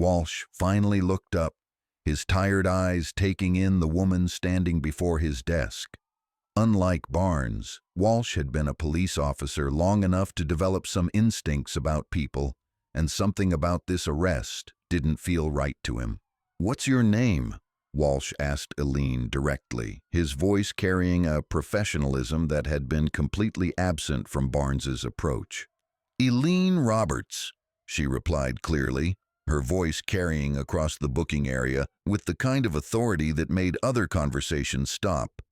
Walsh finally looked up, his tired eyes taking in the woman standing before his desk. Unlike Barnes, Walsh had been a police officer long enough to develop some instincts about people, and something about this arrest didn't feel right to him. "What's your name?" Walsh asked Eileen directly, his voice carrying a professionalism that had been completely absent from Barnes's approach. "Eileen Roberts," she replied clearly, her voice carrying across the booking area with the kind of authority that made other conversations stop.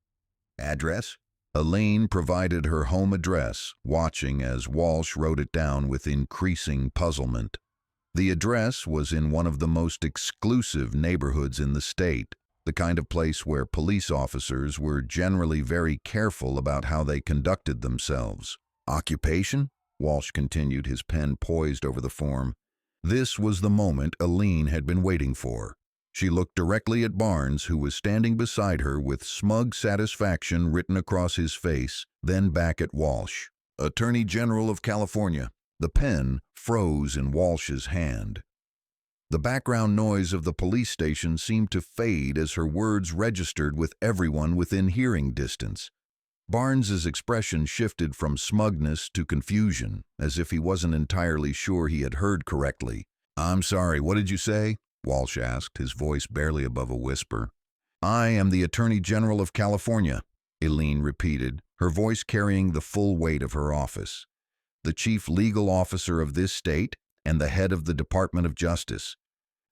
"Address?" Eileen provided her home address, watching as Walsh wrote it down with increasing puzzlement. The address was in one of the most exclusive neighborhoods in the state, the kind of place where police officers were generally very careful about how they conducted themselves. "Occupation?" Walsh continued, his pen poised over the form. This was the moment Eileen had been waiting for. She looked directly at Barnes, who was standing beside her with smug satisfaction written across his face, then back at Walsh. "Attorney General of California." The pen froze in Walsh's hand. The background noise of the police station seemed to fade as her words registered with everyone within hearing distance. Barnes's expression shifted from smugness to confusion, as if he wasn't entirely sure he had heard correctly. "I'm sorry, what did you say?" Walsh asked, his voice barely above a whisper. "I am the Attorney General of California," Eileen repeated, her voice carrying the full weight of her office. "The chief legal officer of this state and the head of the Department of Justice."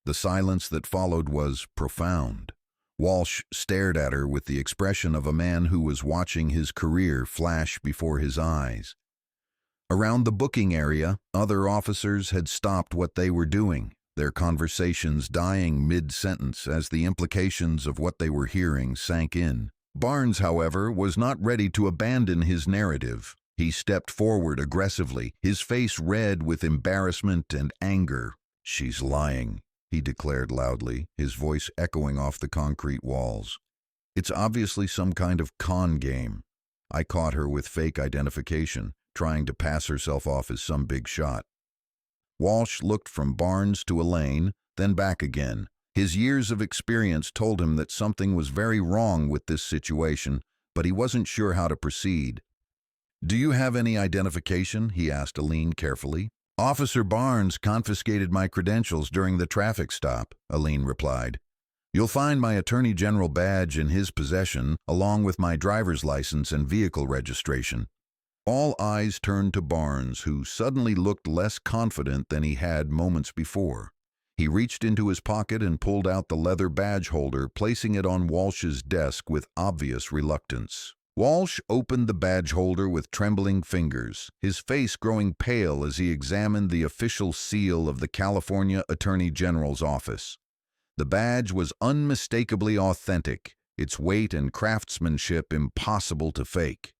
The silence that followed was profound. Walsh stared at her with the expression of a man who was watching his career flash before his eyes. Around the booking area, other officers had stopped what they were doing, their conversations dying mid-sentence as the implications of what they were hearing sank in. Barnes, however, was not ready to abandon his narrative. He stepped forward aggressively, his face red with embarrassment and anger. "She's lying," he declared loudly, his voice echoing off the concrete walls. "It's obviously some kind of con game. I caught her with fake identification, trying to pass herself off as some big shot." Walsh looked from Barnes to Eileen, then back again. His years of experience told him that something was very wrong with this situation, but he wasn't sure how to proceed. "Do you have any identification?" he asked Eileen carefully. "Officer Barnes confiscated my credentials during the traffic stop," Eileen replied. "You'll find my Attorney General badge in his possession, along with my driver's license and vehicle registration." All eyes turned to Barnes, who suddenly looked less confident than he had moments before. He reached into his pocket and pulled out the leather badge holder, placing it on Walsh's desk with obvious reluctance. Walsh opened the badge holder with trembling fingers, his face growing pale as he examined the official seal of the California Attorney General's office. The badge was unmistakably authentic, its weight and craftsmanship impossible to fake.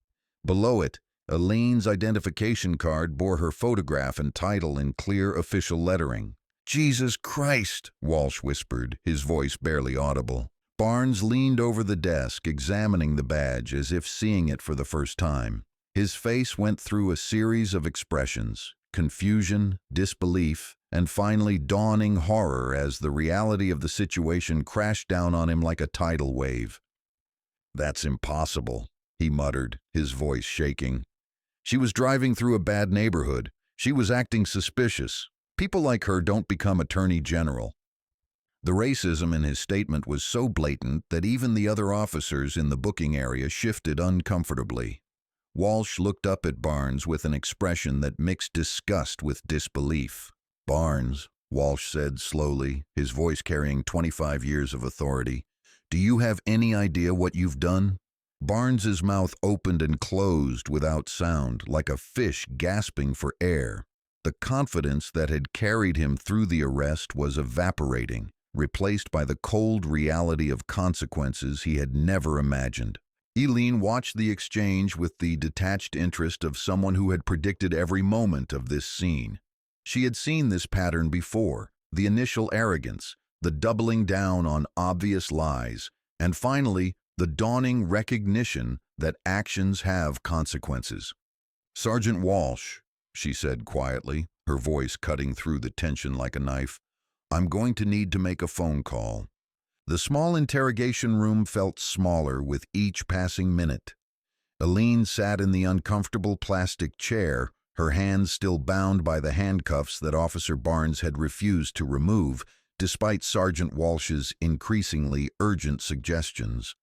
Below it, Eileen's identification card bore her photograph and title in clear official lettering. "Jesus Christ," Walsh whispered, his voice barely audible. Barnes leaned over the desk, examining the badge as if seeing it for the first time. His face went through a series of expressions: confusion, disbelief, and finally dawning horror as the reality of the situation crashed down on him like a tidal wave. "That's impossible," he muttered, his voice shaking. "She was driving through a bad neighborhood. She was acting suspicious. People like her don't become Attorney General." The racism in his statement was so blatant that even the other officers in the booking area shifted uncomfortably. Walsh looked up at Barnes with an expression that mixed disgust with disbelief. "Barnes," Walsh said slowly, his voice carrying 25 years of authority, "do you have any idea what you've done?" Barnes's mouth opened and closed without sound, like a fish gasping for air. The confidence that had carried him through the arrest was evaporating, replaced by the cold reality of consequences he had never imagined. Eileen watched the exchange with the detached interest of someone who had predicted every moment of this scene. She had seen this pattern before: the initial arrogance, the doubling down on obvious lies, and finally, the dawning recognition that actions have consequences. "Sergeant Walsh," she said quietly, her voice cutting through the tension like a knife, I'm going to need to make a phone call. The small interrogation room felt smaller with each passing minute. Eileen sat in the uncomfortable plastic chair, her hands still bound by the handcuffs that Officer Barnes had refused to remove, despite Sergeant Walsh's increasingly urgent suggestions.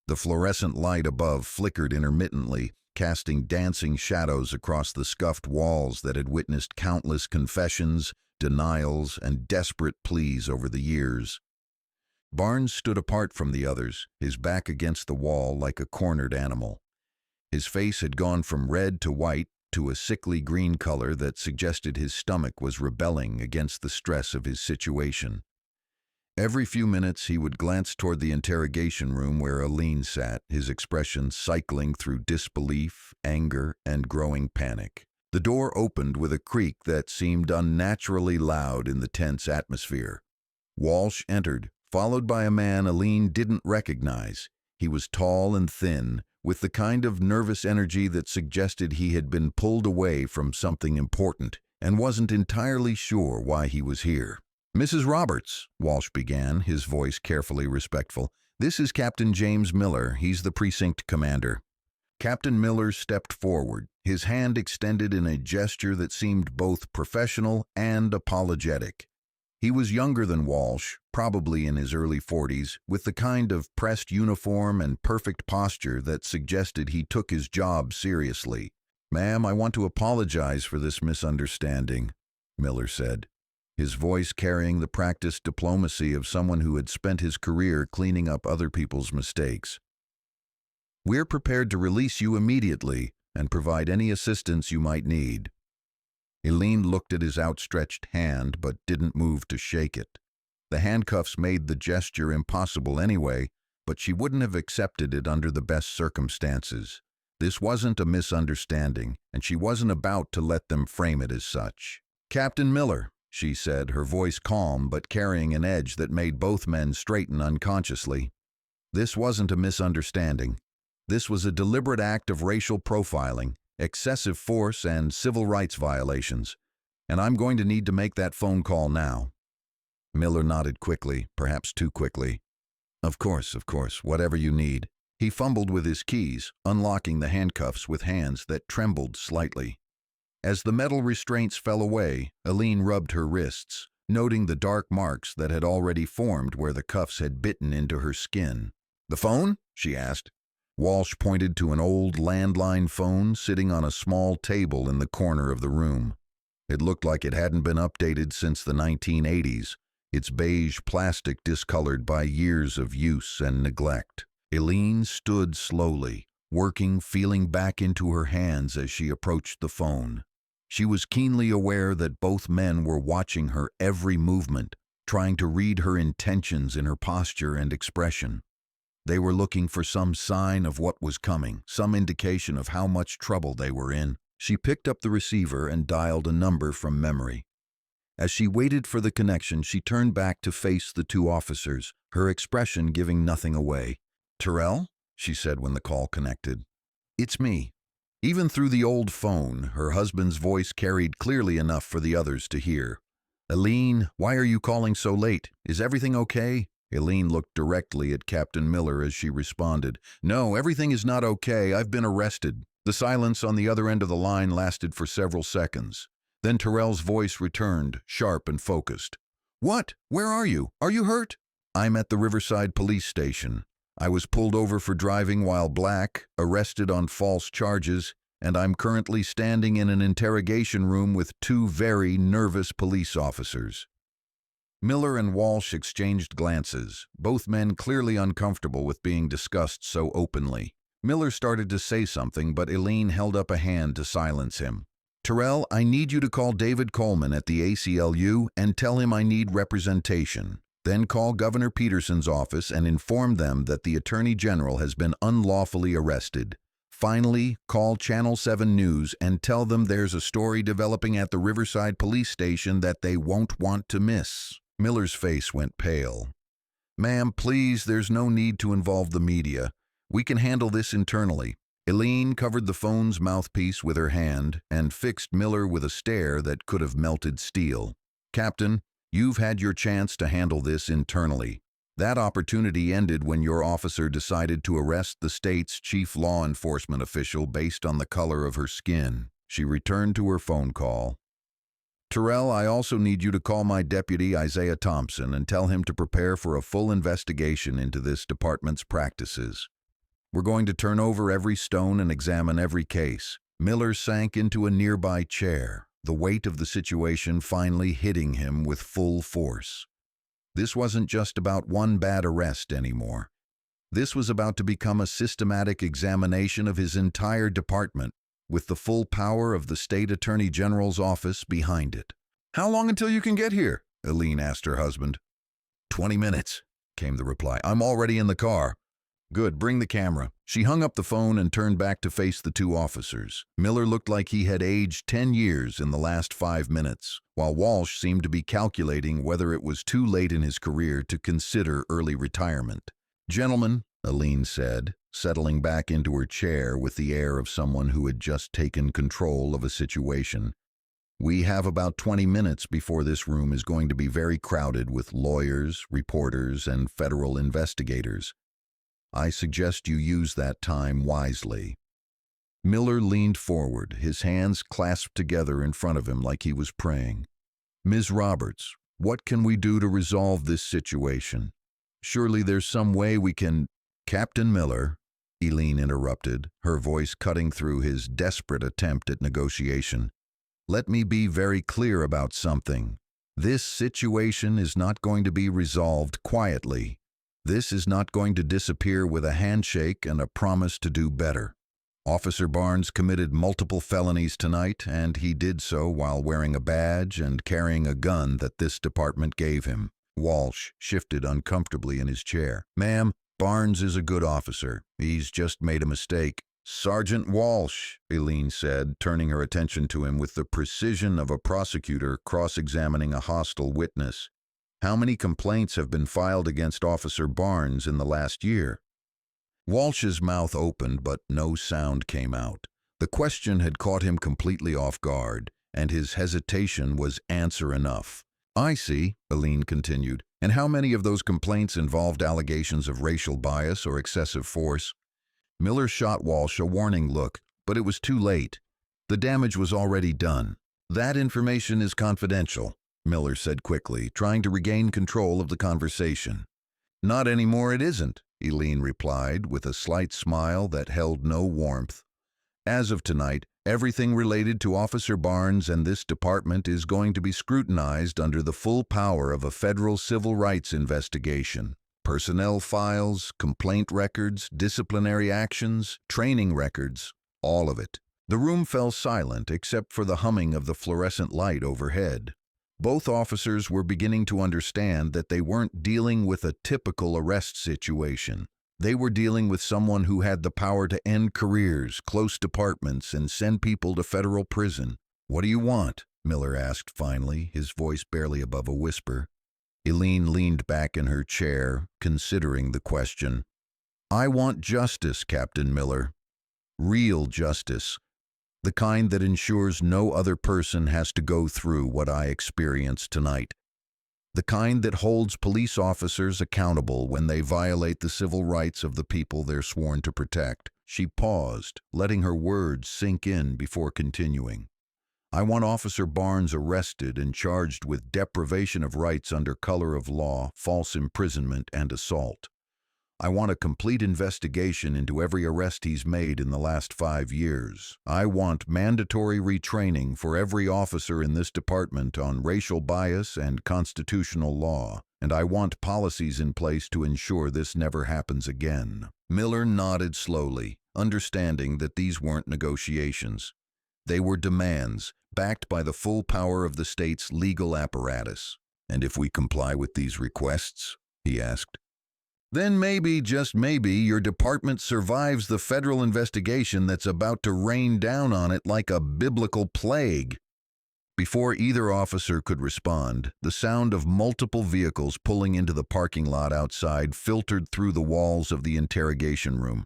The fluorescent light above flickered intermittently, casting dancing shadows across the scuffed walls that had witnessed countless confessions, denials, and desperate pleas over the years. Barnes stood apart from the others, his back against the wall like a cornered animal. His face had gone from red to white to a sickly green color that suggested his stomach was rebelling against the stress of his situation. Every few minutes he would glance toward the interrogation room where Eileen sat, his expression cycling through disbelief, anger, and growing panic. The door opened with a creak that seemed unnaturally loud in the tense atmosphere. Walsh entered, followed by a man Eileen didn't recognize. He was tall and thin, with the kind of nervous energy that suggested he had been pulled away from something important and wasn't entirely sure why he was here. "Mrs. Roberts," Walsh began, his voice carefully respectful, "this is Captain James Miller. He's the precinct commander." Captain Miller stepped forward, his hand extended in a gesture that seemed both professional and apologetic. He was younger than Walsh, probably in his early 40s, with the kind of pressed uniform and perfect posture that suggested he took his job seriously. "Ma'am, I want to apologize for this misunderstanding," Miller said, his voice carrying the practiced diplomacy of someone who had spent his career cleaning up other people's mistakes. "We're prepared to release you immediately and provide any assistance you might need." Eileen looked at his outstretched hand but didn't move to shake it. The handcuffs made the gesture impossible anyway, but she wouldn't have accepted it under the best circumstances. This wasn't a misunderstanding, and she wasn't about to let them frame it as such. "Captain Miller," she said, her voice calm but carrying an edge that made both men straighten unconsciously. "This wasn't a misunderstanding. This was a deliberate act of racial profiling, excessive force, and civil rights violations. And I'm going to need to make that phone call now." Miller nodded quickly, perhaps too quickly. Of course, whatever you need." He fumbled with his keys, unlocking the handcuffs with hands that trembled slightly. As the metal restraints fell away, Eileen rubbed her wrists, noting the dark marks that had already formed where the cuffs had bitten into her skin. "The phone?" she asked. Walsh pointed to an old landline phone sitting on a small table in the corner of the room. It looked like it hadn't been updated since the 1980s, its beige plastic discolored by years of use and neglect. Eileen stood slowly, working, feeling back into her hands as she approached the phone. She was keenly aware that both men were watching her every movement, trying to read her intentions in her posture and expression. They were looking for some sign of what was coming, some indication of how much trouble they were in. She picked up the receiver and dialed a number from memory. As she waited for the connection, she turned back to face the two officers, her expression giving nothing away. "Terrell?" she said when the call connected. "It's me." Even through the old phone, her husband's voice carried clearly enough for the others to hear. "Eileen, why are you calling so late? Is everything okay?" Eileen looked directly at Captain Miller as she responded. "No, everything is not okay. I've been arrested." The silence on the other end of the line lasted for several seconds. Then Terrell's voice returned, sharp and focused. "What? Where are you? Are you hurt?" "I'm at the Riverside Police Station. I was pulled over for driving while black, arrested on false charges, and I'm currently standing in an interrogation room with two very nervous police officers." Miller and Walsh exchanged glances, both men clearly uncomfortable with being discussed so openly. Miller started to say something, but Eileen held up a hand to silence him. "Terrell, I need you to call David Coleman at the ACLU and tell him I need representation. Then call Governor Peterson's office and inform them that the Attorney General has been unlawfully arrested. Finally, call Channel 7 News and tell them there's a story developing at the Riverside Police Station that they won't want to miss." Miller's face went pale. "Ma'am, please, there's no need to involve the media. We can handle this internally." Eileen covered the phone's mouthpiece with her hand and fixed Miller with a stare that could have melted steel. "Captain, You've had your chance to handle this internally. That opportunity ended when your officer decided to arrest the state's chief law enforcement official based on the color of her skin. She returned to her phone call. Terrell, I also need you to call my deputy, Isaiah Thompson, and tell him to prepare for a full investigation into this department's practices. We're going to turn over every stone and examine every case. Miller sank into a nearby chair, the weight of the situation finally hitting him with full force. This wasn't just about one bad arrest anymore. This was about to become a systematic examination of his entire department, with the full power of the state attorney general's office behind it. "How long until you can get here?" Eileen asked her husband. 20 minutes, came the reply. "I'm already in the car." "Good, bring the camera." She hung up the phone and turned back to face the two officers. Miller looked like he had aged 10 years in the last 5 minutes, while Walsh seemed to be calculating whether it was too late in his career to consider early retirement. "Gentlemen," Eileen said, settling back into her chair with the air of someone who had just taken control of a situation, "we have about 20 minutes before this room is going to be very crowded with lawyers, reporters, and federal investigators. I suggest you use that time wisely." Miller leaned forward, his hands clasped together in front of him like he was praying. "Ms. Roberts, what can we do to resolve this situation? Surely there's some way we can—" "Captain Miller," Eileen interrupted, her voice cutting through his desperate attempt at negotiation. "Let me be very clear about something. This situation is not going to be resolved quietly. This is not going to disappear with a handshake and a promise to do better. Officer Barnes committed multiple felonies tonight, and he did so while wearing a badge and carrying a gun that this department gave him." Walsh shifted uncomfortably in his chair. "Ma'am, Barnes is a good officer. He's just made a mistake." "Sergeant Walsh," Eileen said, turning her attention to him with the precision of a prosecutor cross-examining a hostile witness, "how many complaints have been filed against Officer Barnes in the last year?" Walsh's mouth opened, but no sound came out. The question had caught him completely off guard, and his hesitation was answer enough. "I see," Eileen continued. "And how many of those complaints involved allegations of racial bias or excessive force?" Miller shot Walsh a warning look, but it was too late. The damage was already done. "That information is confidential," Miller said quickly, trying to regain control of the conversation. "Not anymore, it isn't," Eileen replied, with a slight smile that held no warmth. "As of tonight, everything related to Officer Barnes and this department is going to be scrutinized under the full power of a federal civil rights investigation. Personnel files, complaint records, disciplinary actions, training records, all of it." The room fell silent except for the humming of the fluorescent light overhead. Both officers were beginning to understand that they weren't dealing with a typical arrest situation. They were dealing with someone who had the power to end careers, close departments, and send people to federal prison. "What do you want?" Miller asked finally, his voice barely above a whisper. Eileen leaned back in her chair, considering the question. "I want justice, Captain Miller. Real justice. The kind that ensures no other person has to go through what I experienced tonight. The kind that holds police officers accountable when they violate the civil rights of the people they're sworn to protect." She paused, letting her words sink in before continuing. "I want Officer Barnes arrested and charged with deprivation of rights under color of law, false imprisonment, and assault. I want a complete investigation into every arrest he's made in the last 5 years. I want mandatory retraining for every officer in this department on racial bias and constitutional law, and I want policies in place to ensure this never happens again." Miller nodded slowly, understanding that these weren't negotiations. They were demands, backed by the full power of the state's legal apparatus. "And if we comply with these requests?" he asked. "Then maybe, just maybe, your department survives the federal investigation that's about to rain down on it like a biblical plague." Before either officer could respond, the sound of multiple vehicles pulling into the parking lot outside filtered through the walls of the interrogation room.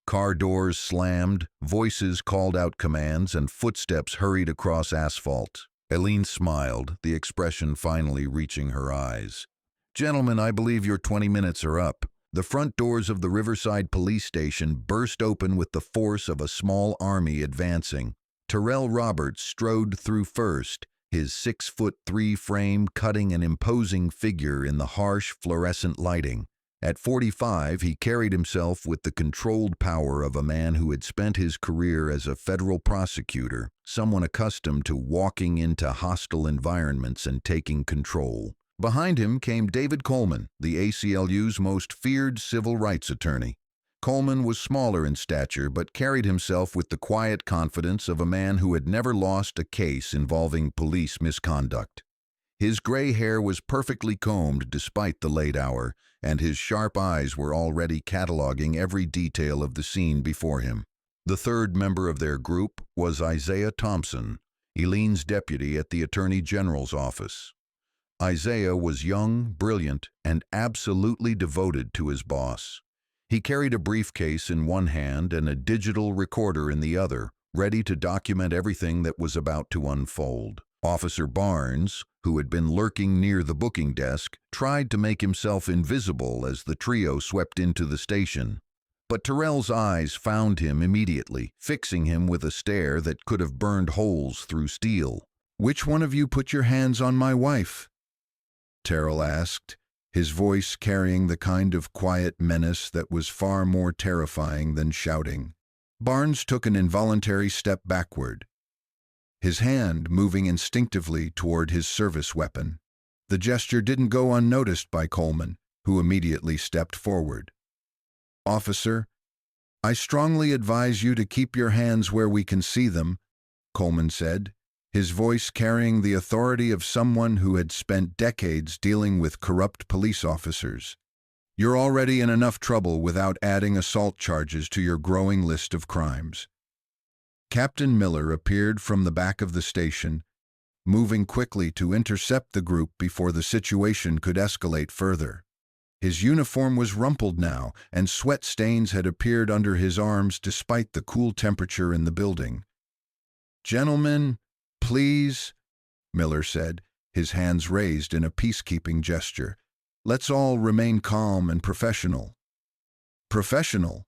Car doors slammed, voices called out commands, and footsteps hurried across asphalt. Eileen smiled, the expression finally reaching her eyes. "Gentlemen, I believe your 20 minutes are up." The front doors of the Riverside Police Station burst open with the force of a small army advancing. Terrell Roberts strode through first, his 6'3" frame cutting an imposing figure in the harsh fluorescent lighting. At 45, he carried himself with the controlled power of a man who had spent his career as a federal prosecutor, someone accustomed to walking into hostile environments and taking control. Behind him came David Coleman, the ACLU's most feared civil rights attorney. Coleman was smaller in stature but carried himself with the quiet confidence of a man who had never lost a case involving police misconduct. His gray hair was perfectly combed despite the late hour, and his sharp eyes were already cataloging every detail of the scene before him. The third member of their group was Isaiah Thompson, Eileen's deputy at the Attorney General's office. Isaiah was young, brilliant, and absolutely devoted to his boss. He carried a briefcase in one hand and a digital recorder in the other, ready to document everything that was about to unfold. Officer Barnes, who had been lurking near the booking desk, tried to make himself invisible as the trio swept into the station. But Terrell's eyes found him immediately, fixing him with a stare that could have burned holes through steel. "Which one of you put your hands on my wife?" Terrell asked, his voice carrying the kind of quiet menace that was far more terrifying than shouting. Barnes took an involuntary step backward, his hand moving instinctively toward his service weapon. The gesture didn't go unnoticed by Coleman, who immediately stepped forward. "Officer, I strongly advise you to keep your hands where we can see them," Coleman said, his voice carrying the authority of someone who had spent decades dealing with corrupt police officers. "You're already in enough trouble without adding assault charges to your growing list of crimes." Captain Miller appeared from the back of the station, moving quickly to intercept the group before the situation could escalate further. His uniform was rumpled now, and sweat stains had appeared under his arms despite the cool temperature in the building. "Gentlemen, please," Miller said, his hands raised in a peacekeeping gesture. "Let's all remain calm and professional." "Professional?"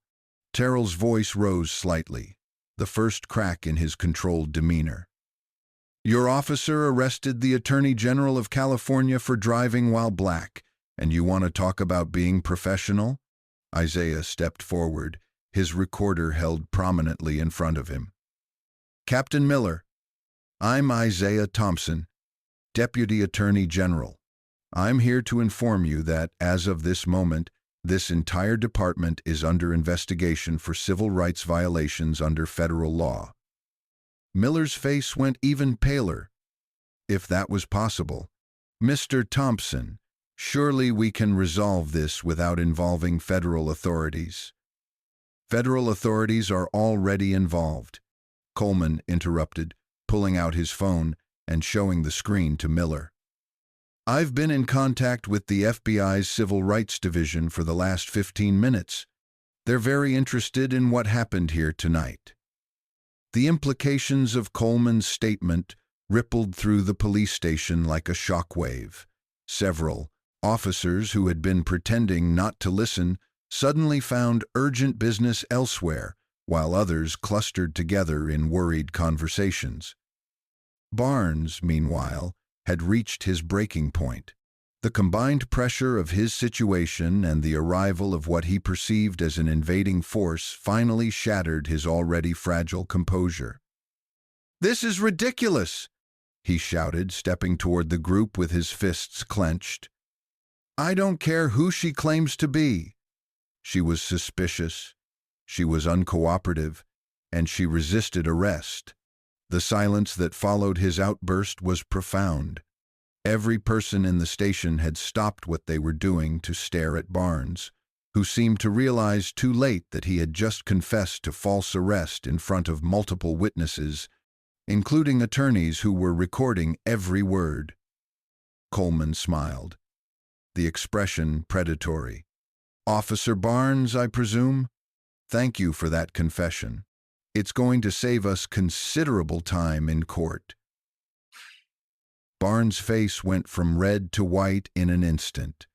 Terrell's voice rose slightly, the first crack in his controlled demeanor. "Your officer arrested the Attorney General of California for driving while black, and you want to talk about being professional?" Isaiah stepped forward, his recorder held prominently in front of him. "Captain Miller, I'm Isaiah Thompson, Deputy Attorney General. I'm here to inform you that, as of this moment, this entire department is under investigation for civil rights violations under federal law." Miller's face went even paler. "If that was possible, Mr. Thompson, surely we can resolve this without involving federal authorities." "Federal authorities are already involved," Coleman interrupted, pulling out his phone and showing the screen to Miller. "I've been in contact with the FBI's Civil Rights Division for the last 15 minutes. They're very interested in what happened here tonight." The implications of Coleman's statement rippled through the police station like a shockwave. Several officers who had been pretending not to listen suddenly found urgent business elsewhere, while others clustered together in worried conversations. Barnes, meanwhile, had reached his breaking point. The combined pressure of his situation and the arrival of what he perceived as an invading force finally shattered his already fragile composure. "This is ridiculous!" he shouted, stepping toward the group with his fists clenched. "I don't care who she claims to be. She was suspicious, she was uncooperative, and she resisted arrest." The silence that followed his outburst was profound. Every person in the station had stopped what they were doing to stare at Barnes, who seemed to realize too late that he had just confessed to false arrest in front of multiple witnesses, including attorneys who were recording every word. Coleman smiled, the expression predatory. "Officer Barnes, I presume? Thank you for that confession. It's going to save us considerable time in court." Barnes' face went from red to white in an instant.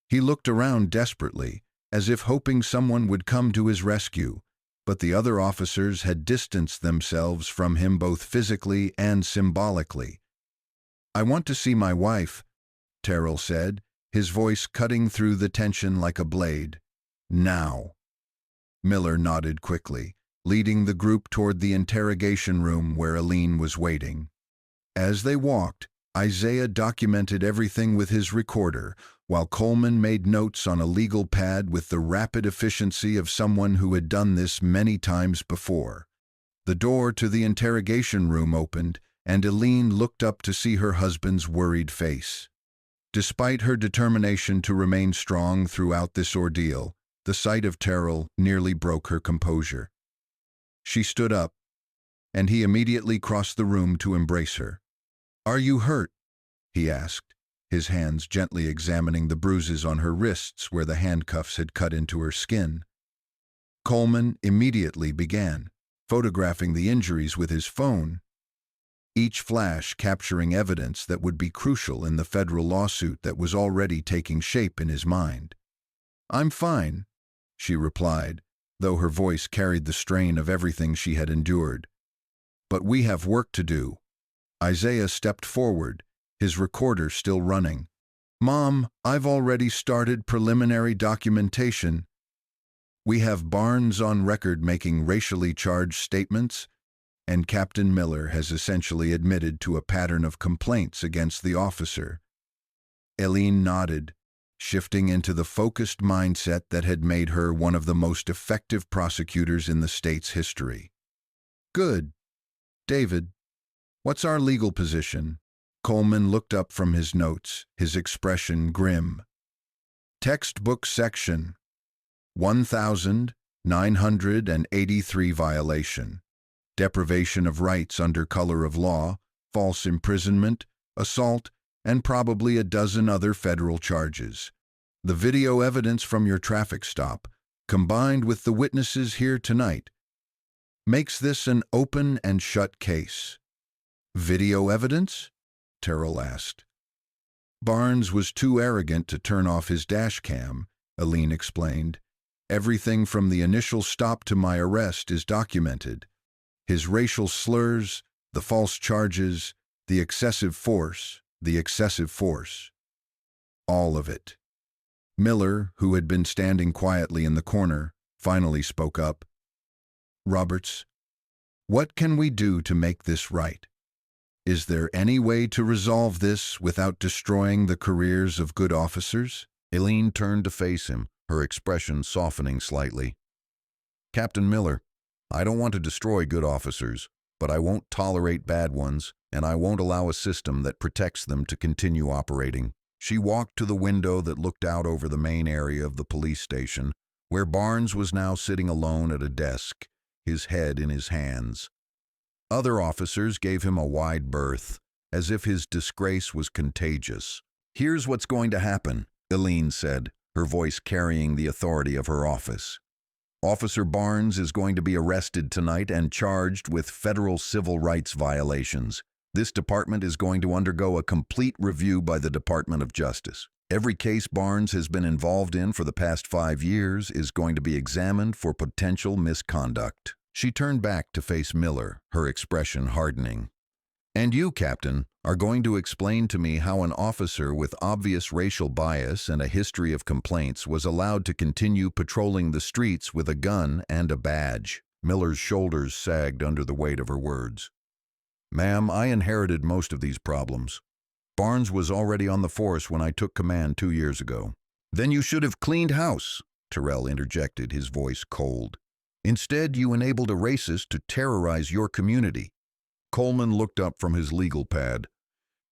He looked around desperately, as if hoping someone would come to his rescue, but the other officers had distanced themselves from him both physically and symbolically. "I want to see my wife," Terrell said, his voice cutting through the tension like a blade. "Now." Miller nodded quickly, leading the group toward the interrogation room where Eileen was waiting. As they walked, Isaiah documented everything with his recorder, while Coleman made notes on a legal pad with the rapid efficiency of someone who had done this many times before. The door to the interrogation room opened, and Eileen looked up to see her husband's worried face. Despite her determination to remain strong throughout this ordeal, the sight of Terrell nearly broke her composure. She stood up, and he immediately crossed the room to embrace her. "Are you hurt?" he asked, his hands gently examining the bruises on her wrists where the handcuffs had cut into her skin. Coleman immediately began, photographing the injuries with his phone, each flash capturing evidence that would be crucial in the federal lawsuit that was already taking shape in his mind. "I'm fine," she replied, though her voice carried the strain of everything she had endured. "But we have work to do." Isaiah stepped forward, his recorder still running. "Mom, I've already started preliminary documentation. We have Barnes on record making racially charged statements, and Captain Miller has essentially admitted to a pattern of complaints against the officer." Eileen nodded, shifting into the focused mindset that had made her one of the most effective prosecutors in the state's history. "Good. David, what's our legal position?" Coleman looked up from his notes, his expression grim. "Textbook section 1983 violation. Deprivation of rights under color of law, false imprisonment, assault, and probably a dozen other federal charges. The video evidence from your traffic stop, combined with the witnesses here tonight, makes this an open and shut case." "Video evidence?" Terrell asked. "Barnes was too arrogant to turn off his dash cam," Eileen explained. "Everything from the initial stop to my arrest is documented. His racial slurs, the false charges, the excessive force. All of it." Miller, who had been standing quietly in the corner, finally spoke up. "Roberts, what can we do to make this right? Is there any way to resolve this without destroying the careers of good officers?" Eileen turned to face him, her expression softening slightly. "Captain Miller, I don't want to destroy good officers, but I won't tolerate bad ones, and I won't allow a system that protects them to continue operating." She walked to the window that looked out over the main area of the police station, where Barnes was now sitting alone at a desk, his head in his hands. Other officers gave him a wide berth, as if his disgrace was contagious. "Here's what's going to happen," Eileen said, her voice carrying the authority of her office. "Officer Barnes is going to be arrested tonight and charged with federal civil rights violations. This department is going to undergo a complete review by the Department of Justice. Every case Barnes has been involved in for the past 5 years is going to be examined for potential misconduct." She turned back to face Miller, her expression hardening. "And you, Captain, are going to explain to me how an officer with obvious racial bias and a history of complaints was allowed to continue patrolling the streets with a gun and a badge." Miller's shoulders sagged under the weight of her words. "Ma'am, I inherited most of these problems. Barnes was already on the force when I took command 2 years ago." "Then you should have cleaned house," Terrell interjected, his voice cold. "Instead, you enabled a racist to terrorize your community." Coleman looked up from his legal pad.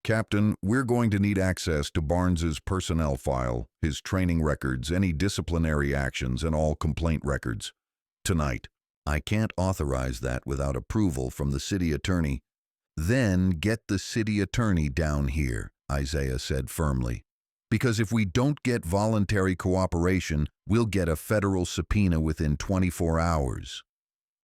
"Captain, we're going to need access to Barnes's personnel file, his training records, any disciplinary actions, and all complaint records. Tonight. I can't authorize that without approval from the city attorney." "Then get the city attorney down here," Isaiah said firmly. "Because if we don't get voluntary cooperation, we'll get a federal subpoena within 24 hours.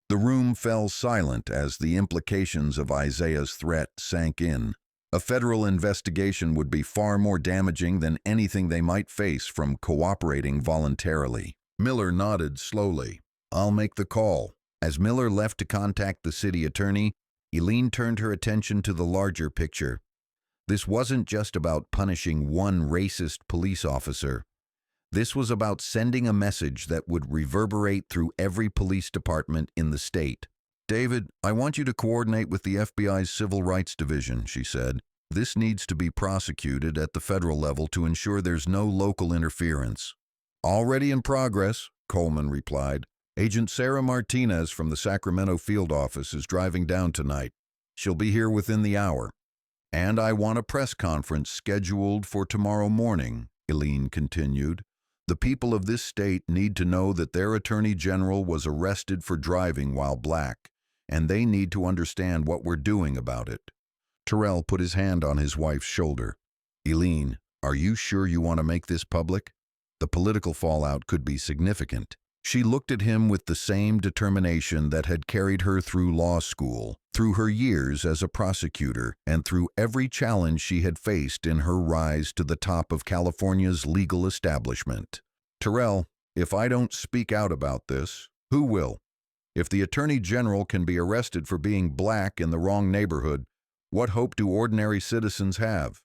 The room fell silent as the implications of Isaiah's threat sank in. A federal investigation would be far more damaging than anything they might face from cooperating voluntarily. Miller nodded slowly. I'll make the call. As Miller left to contact the city attorney, Eileen turned her attention to the larger picture. This wasn't just about punishing one racist police officer. This was about sending a message that would reverberate through every police department in the state. David, I want you to coordinate with the FBI's Civil Rights Division, she said. This needs to be prosecuted at the federal level to ensure there's no local interference. Already in progress, Coleman replied. Agent Sarah Martinez from the Sacramento field office is driving down tonight. She'll be here within the hour. And I want a press conference scheduled for tomorrow morning, Eileen continued. The people of this state need to know that their attorney general was arrested for driving while black, and they need to understand what we're doing about it. Terrell put his hand on his wife's shoulder. Eileen, are you sure you want to make this public? The political fallout could be significant. She looked at him with the same determination that had carried her through law school, through her years as a prosecutor, and through every challenge she had faced in her rise to the top of California's legal establishment. Terrell, if I don't speak out about this, who will? If the Attorney General can be arrested for being black in the wrong neighborhood, what hope do ordinary citizens have?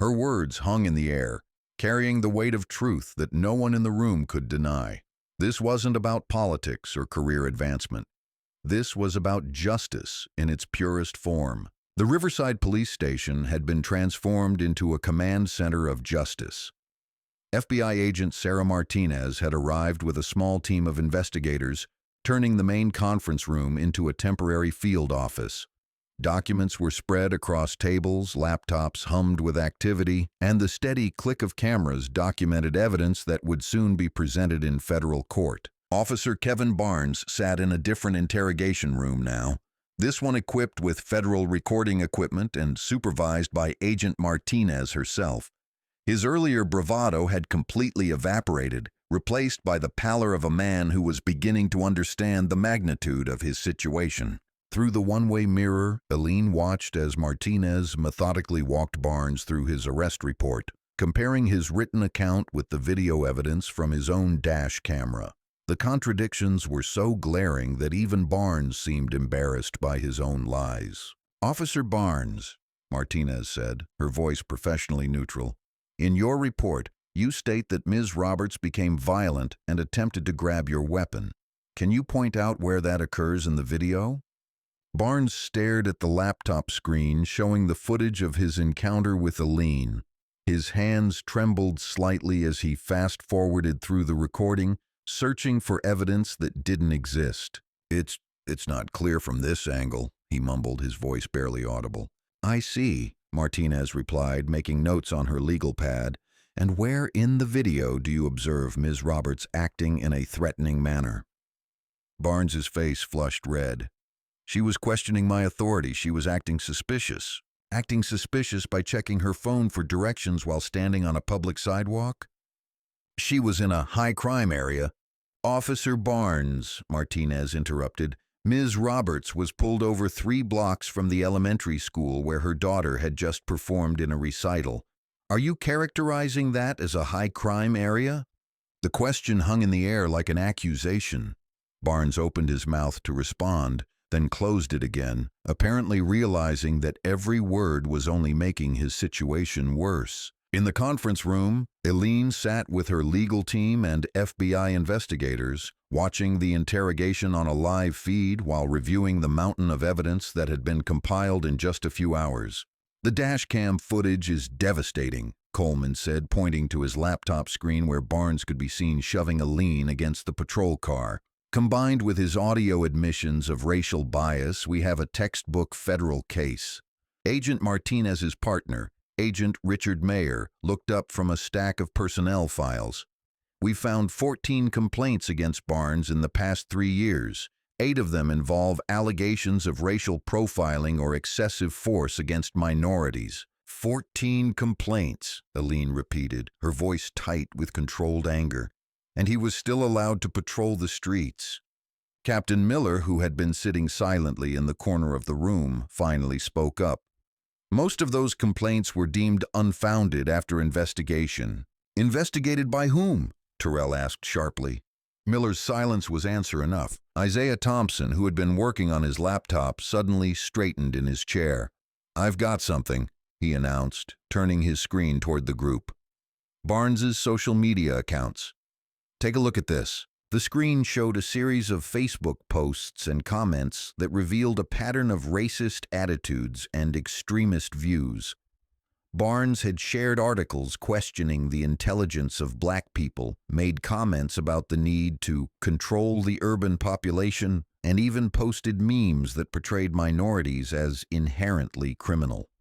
Her words hung in the air, carrying the weight of truth that no one in the room could deny. This wasn't about politics or career advancement. This was about justice in its purest form. The Riverside Police Station had been transformed into a command center of justice. FBI agent Sarah Martinez had arrived with a small team of investigators, turning the main conference room into a temporary field office. Documents were spread across tables, laptops hummed with activity, and the steady click of cameras documented evidence that would soon be presented in federal court. Officer Kevin Barnes sat in a different interrogation room now, this one equipped with federal recording equipment and supervised by Agent Martinez herself. His earlier bravado had completely evaporated, replaced by the pallor of a man who was beginning to understand the magnitude of his situation. Through the one-way mirror, Eileen watched as Martinez methodically walked Barnes through his arrest report, comparing his written account with the video evidence from his own dash camera. The contradictions were so glaring that even Barnes seemed embarrassed by his own lies. "Officer Barnes," Martinez said, her voice professionally neutral, "in your report, you state that Ms. Roberts became violent and attempted to grab your weapon. Can you point out where that occurs in the video?" Barnes stared at the laptop screen showing the footage of his encounter with Eileen. His hands trembled slightly as he fast-forwarded through the recording, searching for evidence that didn't exist. It's not clear from this angle," he mumbled, his voice barely audible. "I see," Martinez replied, making notes on her legal pad. "And where in the video do you observe Ms. Roberts acting in a threatening manner?" Barnes's face flushed red. "She was questioning my authority. She was acting suspicious. Acting suspicious by checking her phone for directions while standing on a public sidewalk? She was in a high-crime area." "Officer Barnes," Martinez interrupted, "Ms. Roberts was pulled over 3 blocks from the elementary school where her daughter had just performed in a recital. Are you characterizing that as a high-crime area?" The question hung in the air like an accusation. Barnes opened his mouth to respond, then closed it again, apparently realizing that every word was only making his situation worse. In the conference room, Eileen sat with her legal team and FBI investigators, watching the interrogation on a live feed while reviewing the mountain of evidence that had been compiled in just a few hours. "The dashcam footage is devastating," Coleman said, pointing to his laptop screen where Barnes could be seen shoving Eileen against the patrol car. "Combined with his audio admissions of racial bias, we have a textbook federal case." Agent Martinez's partner, Agent Richard Mayer, looked up from a stack of personnel files. "We found 14 complaints against Barnes in the past 3 years. 8 of them involve allegations of racial profiling or excessive force against minorities." 14 complaints, Eileen repeated, her voice tight with controlled anger. "And he was still allowed to patrol the streets." Captain Miller, who had been sitting silently in the corner of the room, finally spoke up. Most of those complaints were deemed unfounded after investigation. Investigated by whom? Terrell asked sharply. Miller's silence was answer enough. Isaiah Thompson, who had been working on his laptop, suddenly straightened in his chair. "I've got something," he announced, turning his screen toward the group. "Barnes's social media accounts. Take a look at this." The screen showed a series of Facebook posts and comments that revealed a pattern of racist attitudes and extremist views. Barnes had shared articles questioning the intelligence of black people, made comments about the need to control the urban population, and even posted memes that portrayed minorities as inherently criminal.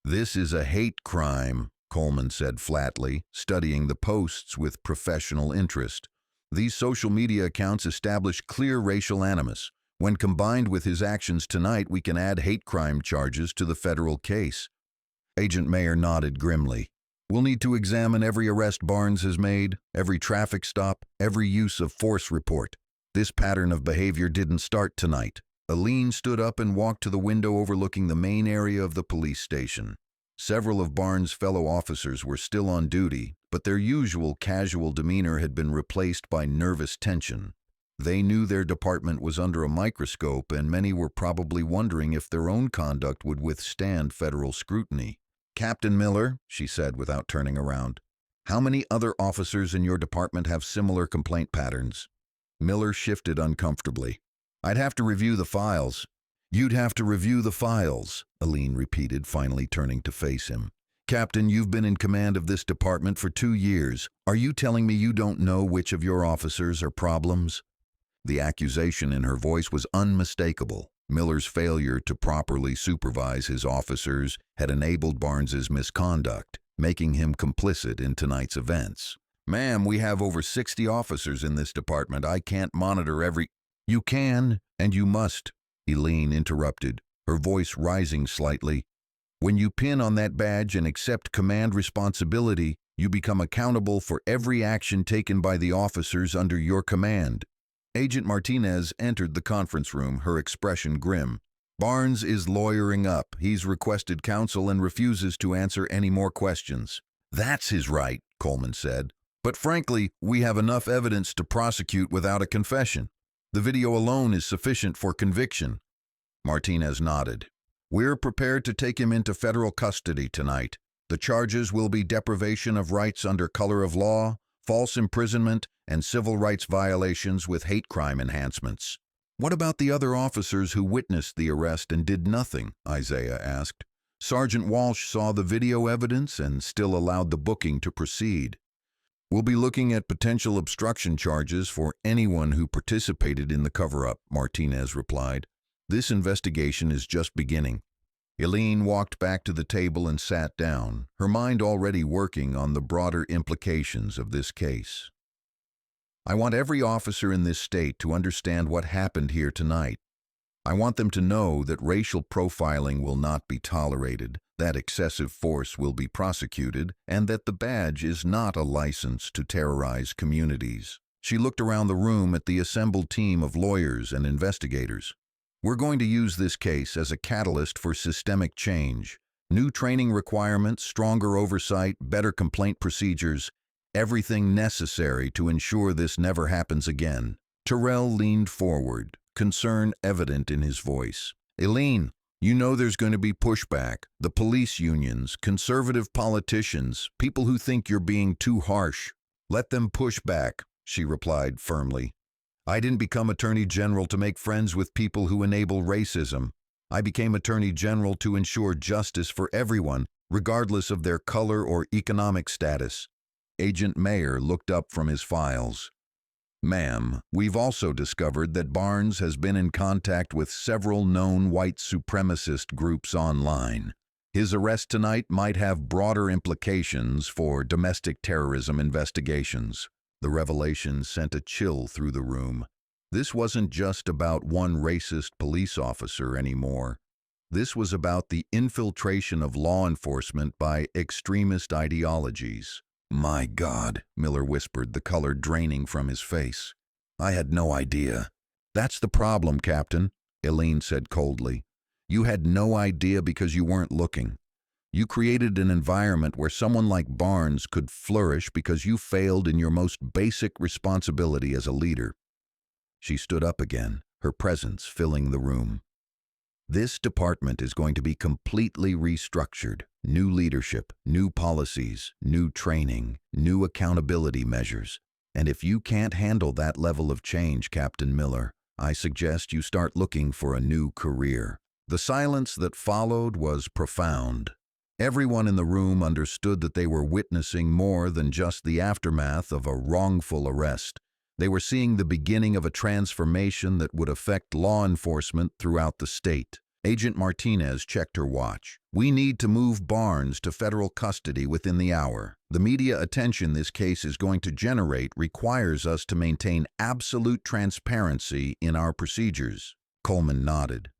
"This is a hate crime," Coleman said flatly, studying the posts with professional interest. "These social media accounts establish clear racial animus. When combined with his actions tonight, we can add hate crime charges to the federal case." Agent Mayer nodded grimly. "We'll need to examine every arrest Barnes has made, every traffic stop, every use of force report. This pattern of behavior didn't start tonight." Aline stood up and walked to the window overlooking the main area of the police station. Several of Barnes' fellow officers were still on duty, but their usual casual demeanor had been replaced by nervous tension. They knew their department was under a microscope, and many were probably wondering if their own conduct would withstand federal scrutiny. "Captain Miller," she said without turning around, "how many other officers in your department have similar complaint patterns?" Miller shifted uncomfortably. "I'd have to review the files." "You'd have to review the files," Aline repeated, finally turning to face him. "Captain, you've been in command of this department for 2 years. Are you telling me you don't know which of your officers are problems?" The accusation in her voice was unmistakable. Miller's failure to properly supervise his officers had enabled Barnes's misconduct, making him complicit in tonight's events. "Ma'am, we have over 60 officers in this department. I can't monitor every—" "You can, and you must," Aline interrupted, her voice rising slightly. "When you pin on that badge and accept command responsibility, you become accountable for every action taken by the officers under your command." Agent Martinez entered the conference room, her expression grim. "Barnes is lawyering up. He's requested counsel and refuses to answer any more questions." "That's his right," Coleman said. "But frankly, we have enough evidence to prosecute without a confession. The video alone is sufficient for conviction." Martinez nodded. "We're prepared to take him into federal custody tonight. The charges will be deprivation of rights under color of law, false imprisonment, and civil rights violations with hate crime enhancements." "What about the other officers who witnessed the arrest and did nothing?" Isaiah asked. "Sergeant Walsh saw the video evidence and still allowed the booking to proceed." "We'll be looking at potential obstruction charges for anyone who participated in the cover-up," Martinez replied. "This investigation is just beginning." Aline walked back to the table and sat down, her mind already working on the broader implications of this case. "I want every officer in this state to understand what happened here tonight. I want them to know that racial profiling will not be tolerated, that excessive force will be prosecuted, and that the badge is not a license to terrorize communities." She looked around the room at the assembled team of lawyers and investigators. "We're going to use this case as a catalyst for systemic change. New training requirements, stronger oversight, better complaint procedures, everything necessary to ensure this never happens again." Terrell leaned forward, concern evident in his voice. "Aline, you know there's going to be pushback. The police unions, conservative politicians, people who think you're being too harsh. Let them push back," she replied firmly. "I didn't become Attorney General to make friends with people who enable racism. I became Attorney General to ensure justice for everyone, regardless of their color or economic status." Agent Mayer looked up from his files. "Ma'am, we've also discovered that Barnes has been in contact with several known white supremacist groups online. His arrest tonight might have broader implications for domestic terrorism investigations." The revelation sent a chill through the room. This wasn't just about one racist police officer anymore. This was about the infiltration of law enforcement by extremist ideologies. "My God," Miller whispered, the color draining from his face. "I had no idea." "That's the problem, Captain," Aline said coldly. You had no idea because you weren't looking. You created an environment where someone like Barnes could flourish because you failed in your most basic responsibility as a leader. She stood up again, her presence filling the room. This department is going to be completely restructured. New leadership, new policies, new training, new accountability measures. And if you can't handle that level of change, Captain Miller, I suggest you start looking for a new career. The silence that followed was profound. Everyone in the room understood that they were witnessing more than just the aftermath of a wrongful arrest. They were seeing the beginning of a transformation that would affect law enforcement throughout the state. Agent Martinez checked her watch. We need to move Barnes to federal custody within the hour. The media attention this case is going to generate requires us to maintain absolute transparency in our procedures. Coleman nodded.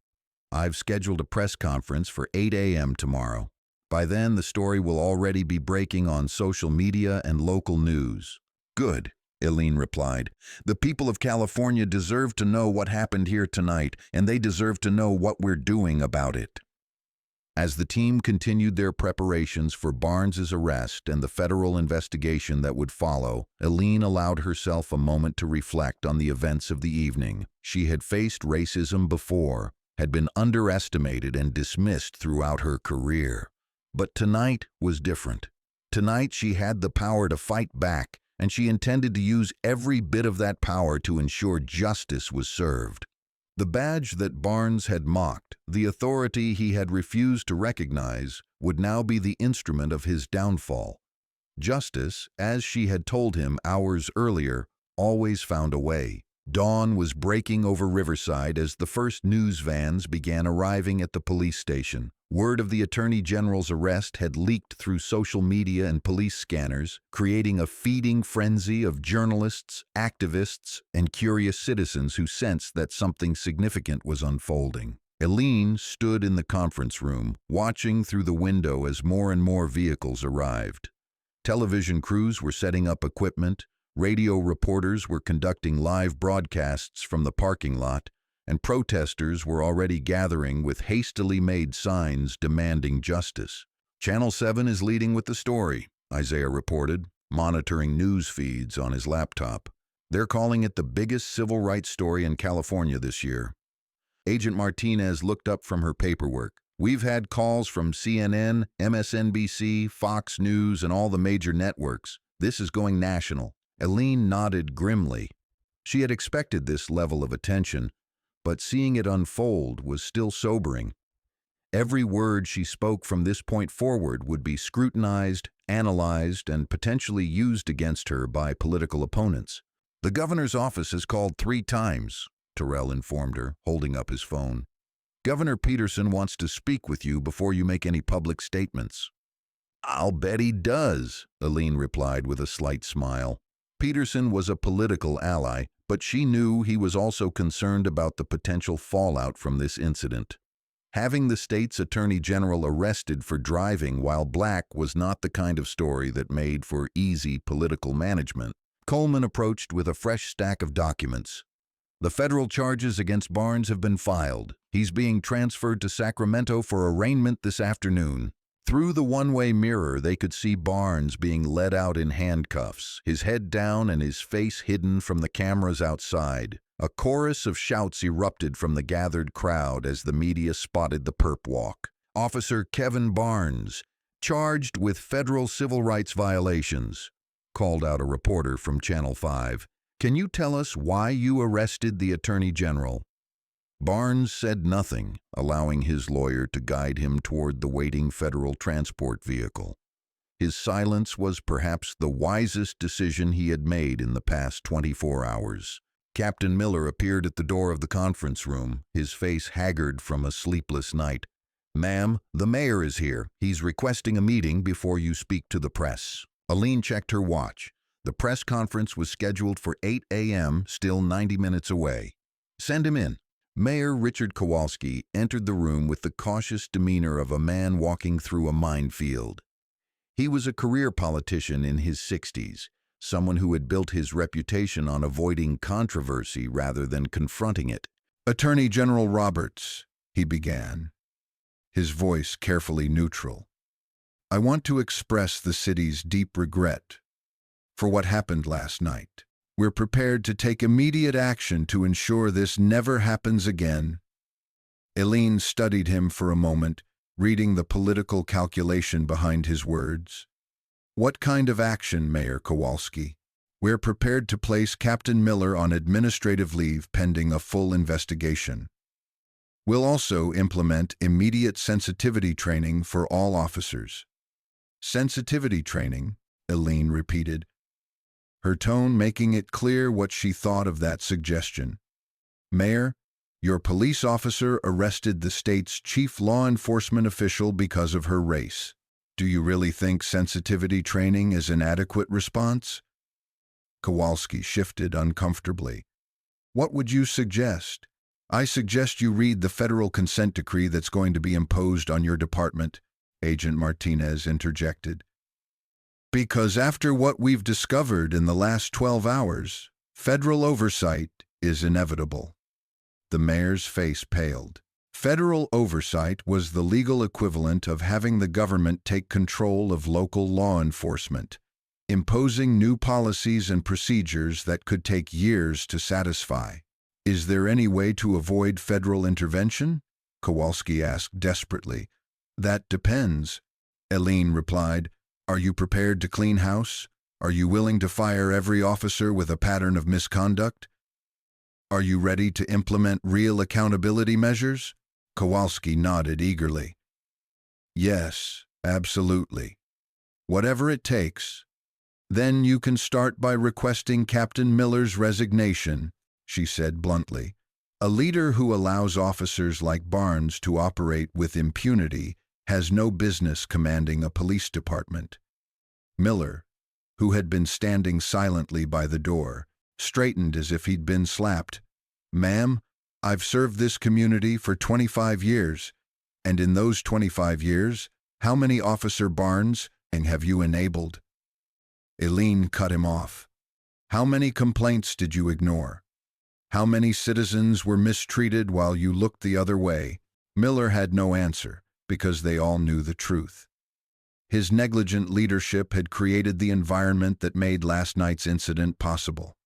I've scheduled a press conference for 8 a.m. tomorrow. By then, the story will already be breaking on social media and local news. Good, Eileen replied. The people of California deserve to know what happened here tonight, and they deserve to know what we're doing about it. As the team continued their preparations for Barnes's arrest and the federal investigation that would follow, Eileen allowed herself a moment to reflect on the events of the evening. She had faced racism before, had been underestimated and dismissed throughout her career. But tonight was different. Tonight she had the power to fight back, and she intended to use every bit of that power to ensure justice was served. The badge that Barnes had mocked, the authority he had refused to recognize, would now be the instrument of his downfall. Justice, as she had told him hours earlier, always found a way. Dawn was breaking over Riverside as the first news vans began arriving at the police station. Word of the Attorney General's arrest had leaked through social media and police scanners, creating a feeding frenzy of journalists, activists, and curious citizens who sensed that something significant was unfolding. Eileen stood in the conference room, watching through the window as more and more vehicles arrived. Television crews were setting up equipment, radio reporters were conducting live broadcasts from the parking lot, and protesters were already gathering with hastily made signs demanding justice. Channel 7 is leading with the story, Isaiah reported, monitoring news feeds on his laptop. They're calling it the biggest civil rights story in California this year. Agent Martinez looked up from her paperwork. We've had calls from CNN, MSNBC, Fox News, and all the major networks. This is going national. Eileen nodded grimly. She had expected this level of attention, but seeing it unfold was still sobering. Every word she spoke from this point forward would be scrutinized, analyzed, and potentially used against her by political opponents. The governor's office has called 3 times, Terrell informed her, holding up his phone. Governor Peterson wants to speak with you before you make any public statements. I'll bet he does, Eileen replied with a slight smile. Peterson was a political ally, but she knew he was also concerned about the potential fallout from this incident. Having the state's attorney general arrested for driving while black was not the kind of story that made for easy political management. Coleman approached with a fresh stack of documents. The federal charges against Barnes have been filed. He's being transferred to Sacramento for arraignment this afternoon. Through the one-way mirror, they could see Barnes being led out in handcuffs, his head down and his face hidden from the cameras outside. A chorus of shouts erupted from the gathered crowd as the media spotted the perp walk. Officer Kevin Barnes, charged with federal civil rights violations, called out a reporter from Channel 5. Can you tell us why you arrested the Attorney General? Barnes said nothing, allowing his lawyer to guide him toward the waiting federal transport vehicle. His silence was perhaps the wisest decision he had made in the past 24 hours. Captain Miller appeared at the door of the conference room, his face haggard from a sleepless night. Ma'am, the mayor is here. He's requesting a meeting before you speak to the press. Eileen checked her watch. The press conference was scheduled for 8 a.m., still 90 minutes away. Send him in. Mayor Richard Kowalski entered the room with the cautious demeanor of a man walking through a minefield. He was a career politician in his 60s, someone who had built his reputation on avoiding controversy rather than confronting it. Attorney General Roberts, he began, his voice carefully neutral. "I want to express the city's deep regret for what happened last night. We're prepared to take immediate action to ensure this never happens again." Eileen studied him for a moment, reading the political calculation behind his words. "What kind of action, Mayor Kowalski?" "We're prepared to place Captain Miller on administrative leave pending a full investigation. We'll also implement immediate sensitivity training for all officers." "Sensitivity training," Eileen repeated, her tone making it clear what she thought of that suggestion. "Mayor, your police officer arrested the state's chief law enforcement official because of her race. Do you really think sensitivity training is an adequate response?" Kowalski shifted uncomfortably. "What would you suggest?" "I suggest you read the federal consent decree that's going to be imposed on your department," Agent Martinez interjected. "Because after what we've discovered in the last 12 hours, federal oversight is inevitable." The mayor's face paled. Federal oversight was the legal equivalent of having the government take control of local law enforcement, imposing new policies and procedures that could take years to satisfy. "Is there any way to avoid federal intervention?" Kowalski asked desperately. "That depends," Eileen replied. "Are you prepared to clean house? Are you willing to fire every officer with a pattern of misconduct? Are you ready to implement real accountability measures?" Kowalski nodded eagerly. "Yes, absolutely. Whatever it takes." "Then you can start by requesting Captain Miller's resignation," she said bluntly. "A leader who allows officers like Barnes to operate with impunity has no business commanding a police department." Miller, who had been standing silently by the door, straightened as if he'd been slapped. "Ma'am, I've served this community for 25 years, and in those 25 years, how many Officer Barnes have you enabled?" Eileen cut him off. "How many complaints did you ignore? How many citizens were mistreated while you looked the other way?" Miller had no answer, because they all knew the truth. His negligent leadership had created the environment that made last night's incident possible.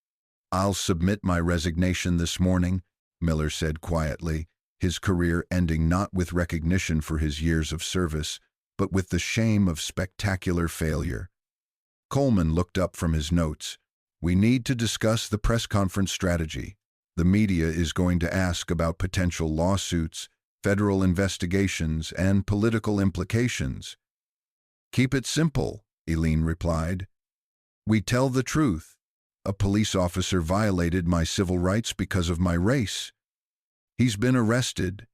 "I'll submit my resignation this morning," Miller said quietly, his career ending not with recognition for his years of service, but with the shame of spectacular failure. Coleman looked up from his notes. "We need to discuss the press conference strategy. The media is going to ask about potential lawsuits, federal investigations, and political implications." "Keep it simple," Eileen replied. "We tell the truth. A police officer violated my civil rights because of my race. He's been arrested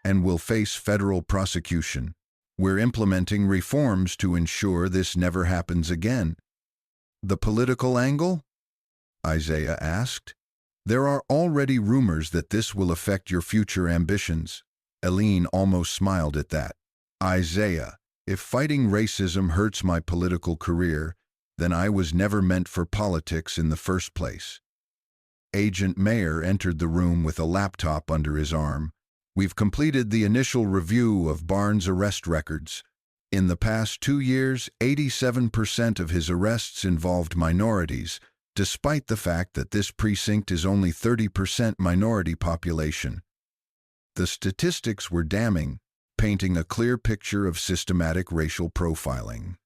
and will face federal prosecution. We're implementing reforms to ensure this never happens again." "The political angle?" Isaiah asked. "There are already rumors that this will affect your future ambitions." Eileen almost smiled at that. "Isaiah, if fighting racism hurts my political career, then I was never meant for politics in the first place." Agent Mayer entered the room with a laptop under his arm. "We've completed the initial review of Barnes' arrest records. In the past 2 years, 87% of his arrests involved minorities, despite the fact that this precinct is only 30% minority population. The statistics were damning, painting a clear picture of systematic racial profiling.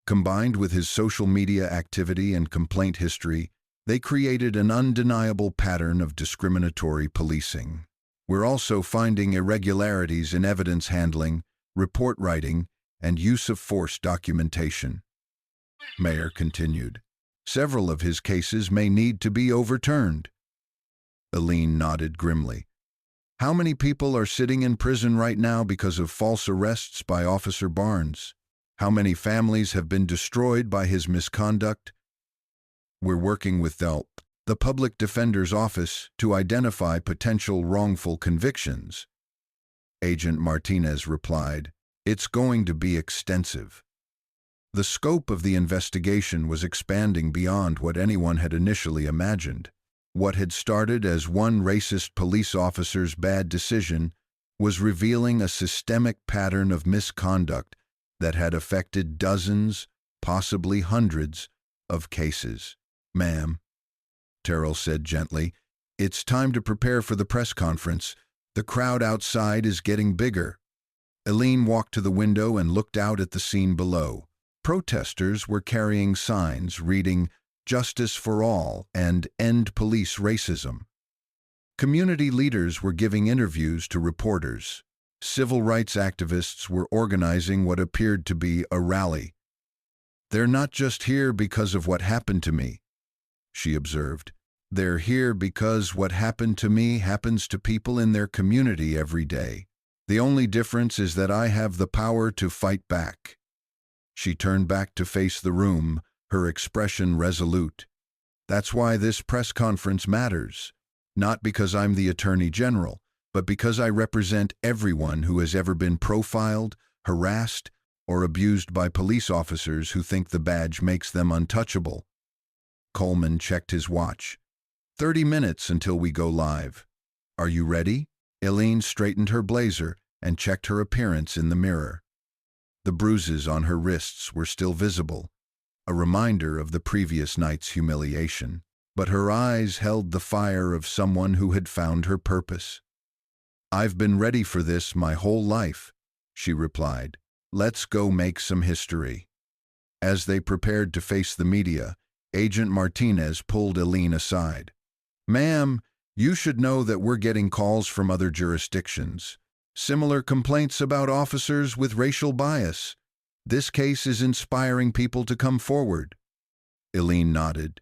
Combined with his social media activity and complaint history, they created an undeniable pattern of discriminatory policing. We're also finding irregularities in evidence handling, report writing, and use of force documentation." Mayer continued. "Several of his cases may need to be overturned." Eileen nodded grimly. "How many people are sitting in prison right now because of false arrests by Officer Barnes? How many families have been destroyed by his misconduct? We're working with the Public Defender's Office to identify potential wrongful convictions." Agent Martinez replied, "It's going to be extensive." The scope of the investigation was expanding beyond what anyone had initially imagined. What had started as one racist police officer's bad decision was revealing a systemic pattern of misconduct that had affected dozens, possibly hundreds, of cases. "Ma'am," Terrell said gently, "it's time to prepare for the press conference. The crowd outside is getting bigger." Eileen walked to the window and looked out at the scene below. Protesters were carrying signs reading "Justice for All" and "End Police Racism." Community leaders were giving interviews to reporters. Civil rights activists were organizing what appeared to be a rally. "They're not just here because of what happened to me," she observed. "They're here because what happened to me happens to people in their community every day. The only difference is that I have the power to fight back." She turned back to face the room, her expression resolute. "That's why this press conference matters. Not because I'm the Attorney General, but because I represent everyone who has ever been profiled, harassed, or abused by police officers who think the badge makes them untouchable." Coleman checked his watch. 30 minutes until we go live. Are you ready?" Eileen straightened her blazer and checked her appearance in the mirror. The bruises on her wrists were still visible, a reminder of the previous night's humiliation. But her eyes held the fire of someone who had found her purpose. "I've been ready for this my whole life," she replied. "Let's go make some history." As they prepared to face the media, Agent Martinez pulled Eileen aside. "Ma'am, you should know that we're getting calls from other jurisdictions. Similar complaints about officers with racial bias. This case is inspiring people to come forward." Eileen nodded.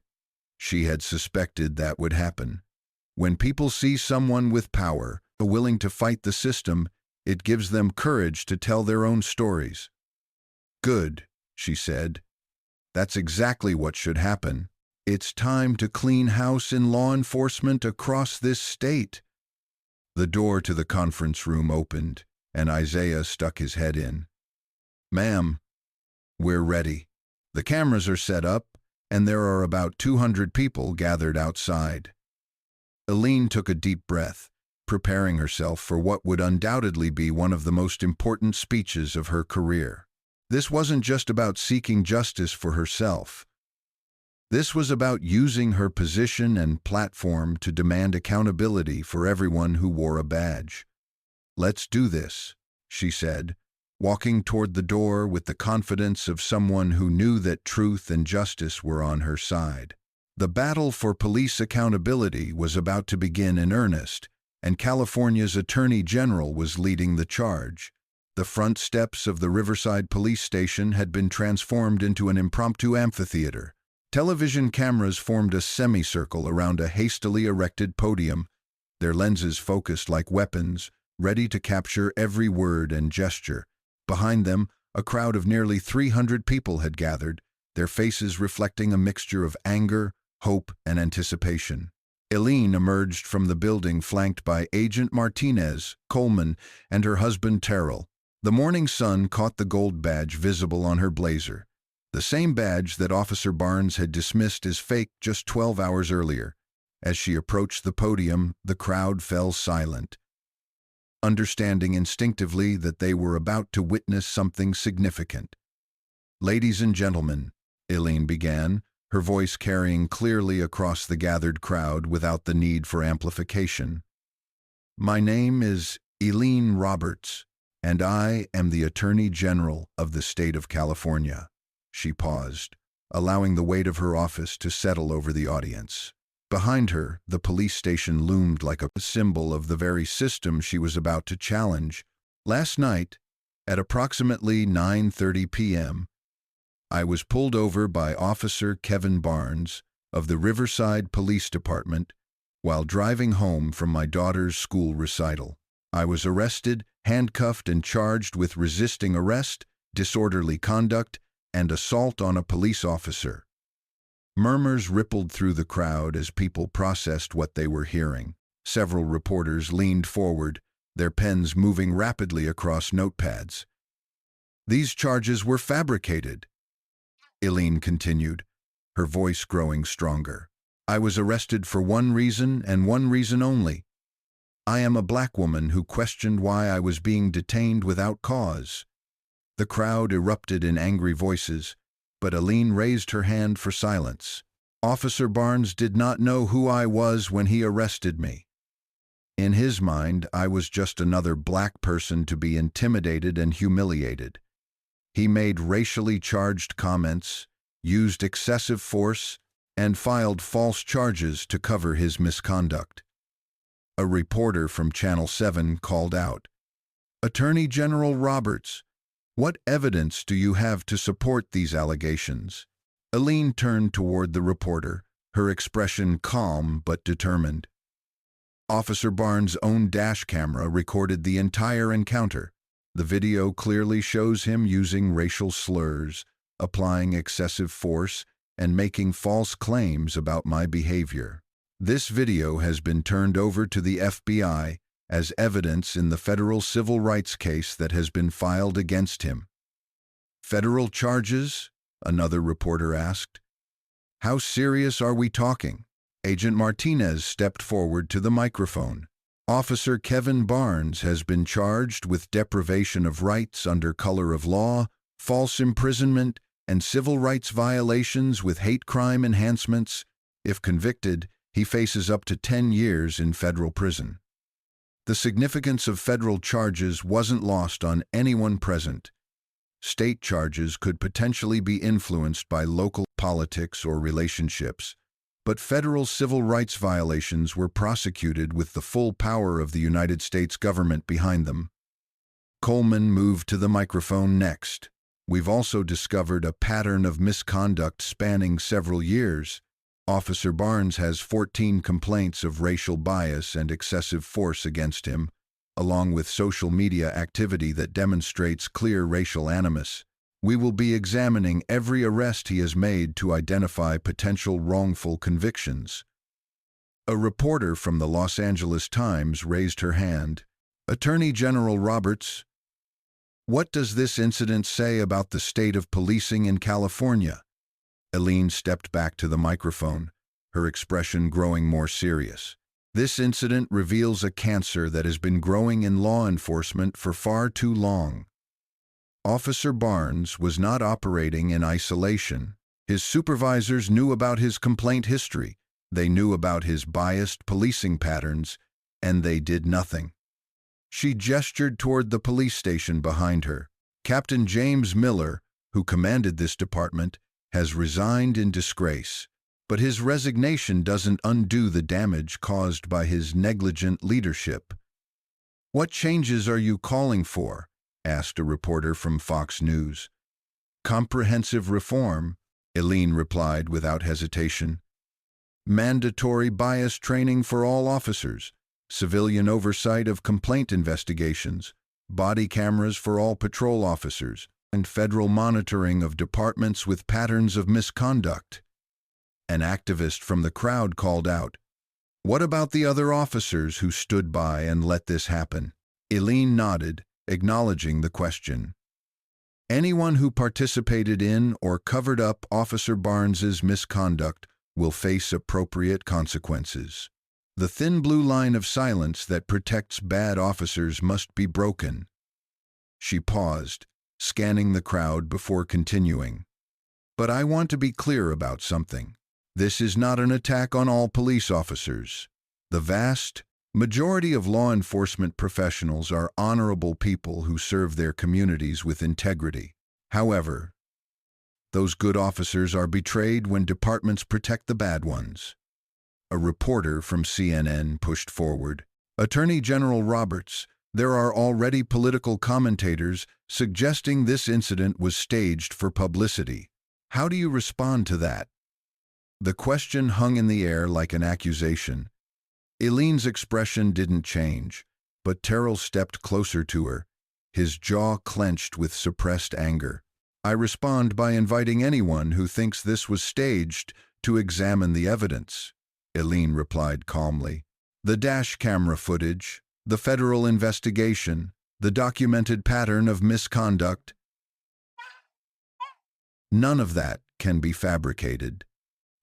She had suspected that would happen. When people see someone with power, willing to fight the system, it gives them courage to tell their own stories. "Good," she said. "That's exactly what should happen. It's time to clean house in law enforcement across this state." The door to the conference room opened, and Isaiah stuck his head in. "Ma'am, we're ready. The cameras are set up, and there are about 200 people gathered outside." Eileen took a deep breath, preparing herself for what would undoubtedly be one of the most important speeches of her career. This wasn't just about seeking justice for herself. This was about using her position and platform to demand accountability for everyone who wore a badge. "Let's do this," she said, walking toward the door with the confidence of someone who knew that truth and justice were on her side. The battle for police accountability was about to begin in earnest, and California's Attorney General was leading the charge. The front steps of the Riverside Police Station had been transformed into an impromptu amphitheater. Television cameras formed a semicircle around a hastily erected podium, their lenses focused like weapons, ready to capture every word and gesture. Behind them, a crowd of nearly 300 people had gathered, their faces reflecting a mixture of anger, hope, and anticipation. Eileen emerged from the building flanked by Agent Martinez, Coleman, and her husband Terrell. The morning sun caught the gold badge visible on her blazer, the same badge that Officer Barnes had dismissed as fake just 12 hours earlier. As she approached the podium, the crowd fell silent, understanding instinctively that they were about to witness something significant. "Ladies and gentlemen," Eileen began, her voice carrying clearly across the gathered crowd without the need for amplification. "My name is Eileen Roberts, and I am the Attorney General of the state of California." She paused, allowing the weight of her office to settle over the audience. Behind her, the police station loomed like a symbol of the very system she was about to challenge. "Last night, at approximately 9:30 p.m., I was pulled over by Officer Kevin Barnes of the Riverside Police Department while driving home from my daughter's school recital. I was arrested, handcuffed, and charged with resisting arrest, disorderly conduct, and assault on a police officer." Murmurs rippled through the crowd as people processed what they were hearing. Several reporters leaned forward, their pens moving rapidly across notepads. "These charges were fabricated," Eileen continued, her voice growing stronger. "I was arrested for one reason and one reason only. I am a black woman who questioned why I was being detained without cause." The crowd erupted in angry voices, but Eileen raised her hand for silence. "Officer Barnes did not know who I was when he arrested me. In his mind, I was just another black person to be intimidated and humiliated. He made racially charged comments, used excessive force, and filed false charges to cover his misconduct." A reporter from Channel 7 called out, "Attorney General Roberts, what evidence do you have to support these allegations?" Eileen turned toward the reporter, her expression calm but determined. Officer Barnes' own dash camera recorded the entire encounter. The video clearly shows him using racial slurs, applying excessive force, and making false claims about my behavior. This video has been turned over to the FBI as evidence in the federal civil rights case that has been filed against him. "Federal charges?" another reporter asked. "How serious are we talking?" Agent Martinez stepped forward to the microphone. "Officer Kevin Barnes has been charged with deprivation of rights under color of law, false imprisonment, and civil rights violations with hate crime enhancements. If convicted, he faces up to 10 years in federal prison." The significance of federal charges wasn't lost on anyone present. State charges could potentially be influenced by local politics or relationships, but federal civil rights violations were prosecuted with the full power of the United States government behind them. Coleman moved to the microphone next. "We've also discovered a pattern of misconduct spanning several years. Officer Barnes has 14 complaints of racial bias and excessive force against him, along with social media activity that demonstrates clear racial animus. We will be examining every arrest he has made to identify potential wrongful convictions." A reporter from the Los Angeles Times raised her hand. "Attorney General Roberts, what does this incident say about the state of policing in California?" Eileen stepped back to the microphone, her expression growing more serious. "This incident reveals a cancer that has been growing in law enforcement for far too long. Officer Barnes was not operating in isolation. His supervisors knew about his complaint history, they knew about his biased policing patterns, and they did nothing." She gestured toward the police station behind her. "Captain James Miller, who commanded this department, has resigned in disgrace, but his resignation doesn't undo the damage caused by his negligent leadership." "What changes are you calling for?" asked a reporter from Fox News. "Comprehensive reform," Eileen replied without hesitation. "Mandatory bias training for all officers, civilian oversight of complaint investigations, body cameras for all patrol officers, and federal monitoring of departments with patterns of misconduct." An activist from the crowd called out, "What about the other officers who stood by and let this happen?" Eileen nodded, acknowledging the question. "Anyone who participated in or covered up Officer Barnes's misconduct will face appropriate consequences. The thin blue line of silence that protects bad officers must be broken." She paused, scanning the crowd before continuing. "But I want to be clear about something. This is not an attack on all police officers. The vast majority of law enforcement professionals are honorable people who serve their communities with integrity. However, those good officers are betrayed when departments protect the bad ones." A reporter from CNN pushed forward. "Attorney General Roberts, there are already political commentators suggesting this incident was staged for publicity. How do you respond to that?" The question hung in the air like an accusation. Eileen's expression didn't change, but Terrell stepped closer to her, his jaw clenched with suppressed anger. "I respond by inviting anyone who thinks this was staged to examine the evidence," Eileen replied calmly. "The dash camera footage, the federal investigation, the documented pattern of misconduct, none of that can be fabricated."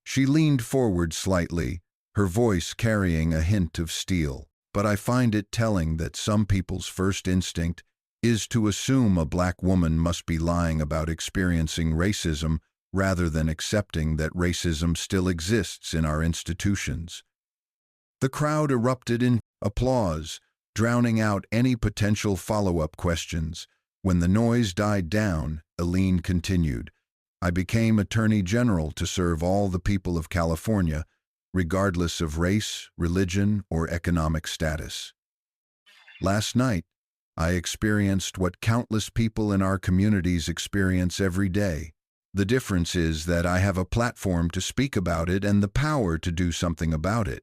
She leaned forward slightly, her voice carrying a hint of steel. but I find it telling that some people's first instinct is to assume a black woman must be lying about experiencing racism rather than accepting that racism still exists in our institutions. The crowd erupted in applause, drowning out any potential follow-up questions. When the noise died down, Eileen continued, "I became Attorney General to serve all the people of California, regardless of race, religion, or economic status. Last night, I experienced what countless people in our communities experience every day. The difference is that I have a platform to speak about it and the power to do something about it."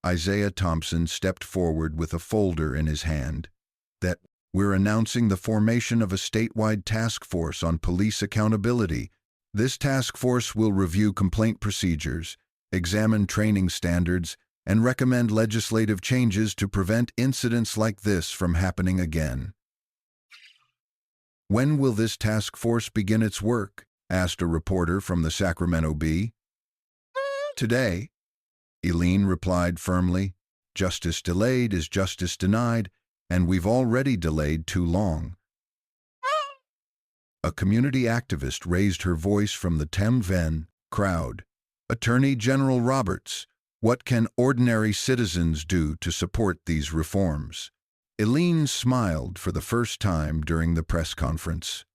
Isaiah Thompson stepped forward with a folder in his hand. "That we're announcing the formation of a statewide task force on police accountability. This task force will review complaint procedures, examine training standards, and recommend legislative changes to prevent incidents like this from happening again." "When will this task force begin its work?" asked a reporter from the Sacramento Bee. "Today," Eileen replied firmly. "Justice delayed is justice denied, and we've already delayed too long." A community activist raised her voice from the Tem Ven crowd. "Attorney General Roberts, what can ordinary citizens do to support these reforms?" Eileen smiled for the first time during the press conference.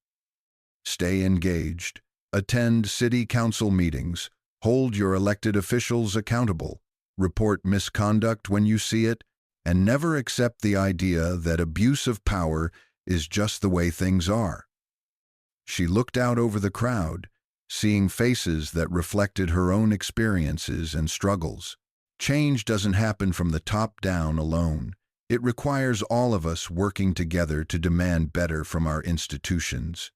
"Stay engaged. Attend city council meetings. Hold your elected officials accountable. Report misconduct when you see it, and never accept the idea that abuse of power is just the way things are." She looked out over the crowd, seeing faces that reflected her own experiences and struggles. Change doesn't happen from the top down alone. It requires all of us working together to demand better from our institutions.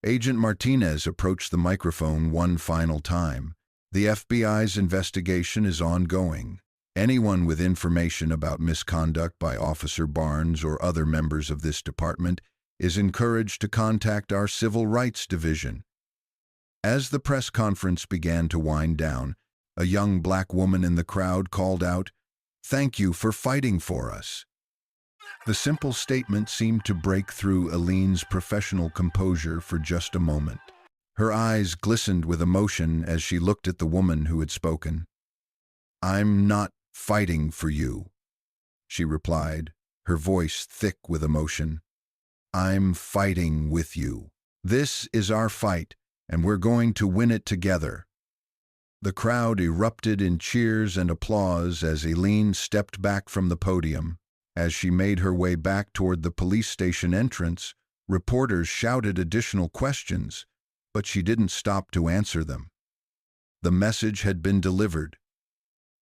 Agent Martinez approached the microphone one final time. "The FBI's investigation is ongoing. Anyone with information about misconduct by Officer Barnes or other members of this department is encouraged to contact our Civil Rights Division." As the press conference began to wind down, a young black woman in the crowd called out, "Thank you for fighting for us." The simple statement seemed to break through Eileen's professional composure for just a moment. Her eyes glistened with emotion as she looked at the woman who had spoken. "I'm not fighting for you," she replied, her voice thick with emotion. "I'm fighting with you. This is our fight, and we're going to win it together." The crowd erupted in cheers and applause as Eileen stepped back from the podium. As she made her way back toward the police station entrance, reporters shouted additional questions, but she didn't stop to answer them. The message had been delivered.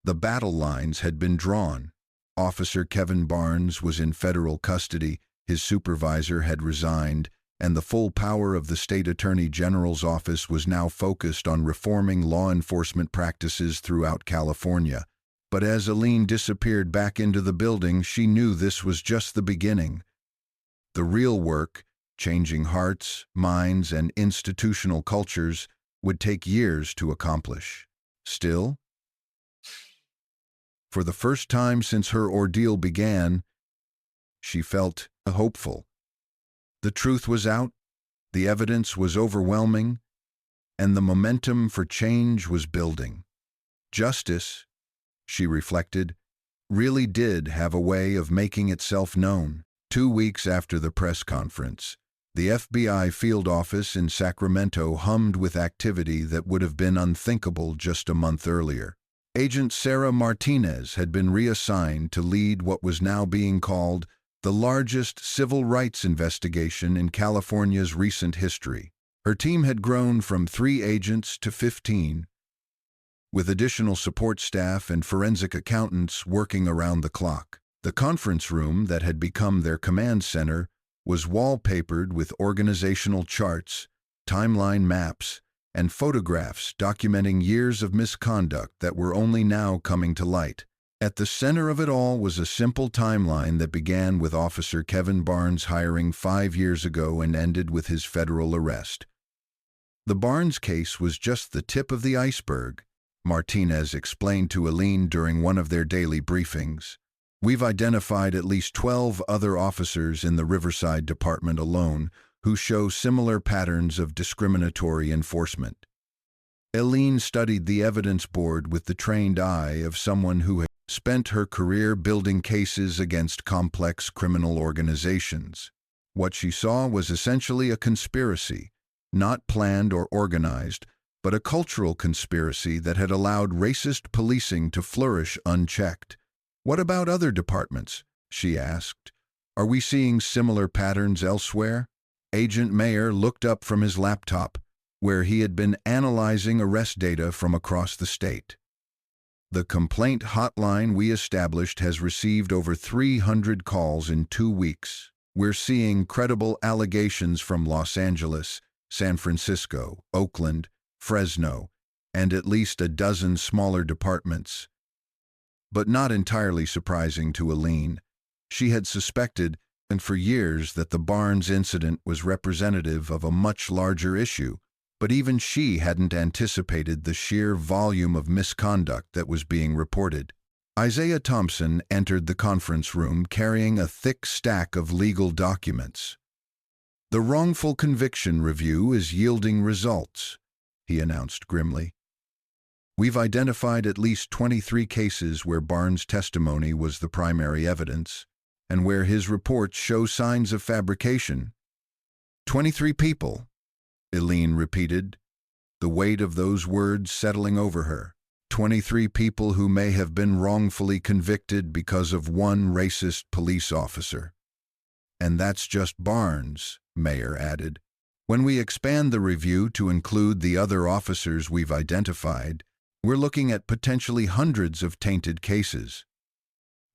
The battle lines had been drawn. Officer Kevin Barnes was in federal custody, his supervisor had resigned, and the full power of the state attorney general's office was now focused on reforming law enforcement practices throughout California. But as Eileen disappeared back into the building, she knew this was just the beginning. The real work, changing hearts, minds, and institutional cultures, would take years to accomplish. Still, for the first time since her ordeal began, she felt hopeful. The truth was out, the evidence was overwhelming, and the momentum for change was building. Justice, she reflected, really did have a way of making itself known. 2 weeks after the press conference, the FBI field office in Sacramento hummed with activity that would have been unthinkable just a month earlier. Agent Sarah Martinez had been reassigned to lead what was now being called the largest civil rights investigation in California's recent history. Her team had grown from 3 agents to 15, with additional support staff and forensic accountants working around the clock. The conference room that had become their command center was wallpapered with organizational charts, timeline maps, and photographs documenting years of misconduct that were only now coming to light. At the center of it all was a simple timeline that began with Officer Kevin Barnes' hiring 5 years ago and ended with his federal arrest. The Barnes case was just the tip of the iceberg, Martinez explained to Eileen during one of their daily briefings. We've identified at least 12 other officers in the Riverside Department alone who show similar patterns of discriminatory enforcement. Eileen studied the evidence board with the trained eye of someone who had spent her career building cases against complex criminal organizations. What she saw was essentially a conspiracy, not planned or organized, but a cultural conspiracy that had allowed racist policing to flourish unchecked. "What about other departments?" she asked. "Are we seeing similar patterns elsewhere?" Agent Mayer looked up from his laptop, where he had been analyzing arrest data from across the state. "The complaint hotline we established has received over 300 calls in 2 weeks. We're seeing credible allegations from Los Angeles, San Francisco, Oakland, Fresno, and at least a dozen smaller departments." But not entirely surprising to Eileen. She had suspected, and for years, that the Barnes incident was representative of a much larger issue, but even she hadn't anticipated the sheer volume of misconduct that was being reported. Isaiah Thompson entered the conference room carrying a thick stack of legal documents. "The wrongful conviction review is yielding results," he announced grimly. "We've identified at least 23 cases where Barnes' testimony was the primary evidence, and where his reports show signs of fabrication." 23 people, Eileen repeated, the weight of those words settling over her. 23 people who may have been wrongfully convicted because of one racist police officer. "And that's just Barnes," Mayer added. "When we expand the review to include the other officers we've identified, we're looking at potentially hundreds of tainted cases."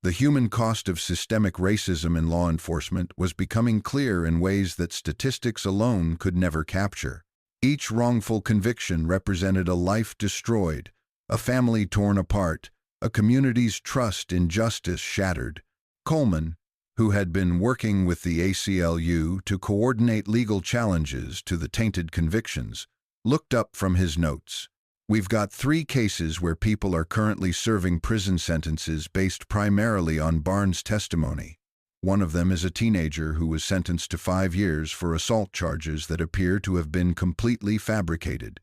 The human cost of systemic racism in law enforcement was becoming clear in ways that statistics alone could never capture. Each wrongful conviction represented a life destroyed, a family torn apart, a community's trust in justice shattered. Coleman, who had been working with the ACLU to coordinate legal challenges to the tainted convictions, looked up from his notes. "We've got 3 cases where people are currently serving prison sentences based primarily on Barnes' testimony. One of them is a teenager who was sentenced to 5 years for assault charges that appear to have been completely fabricated."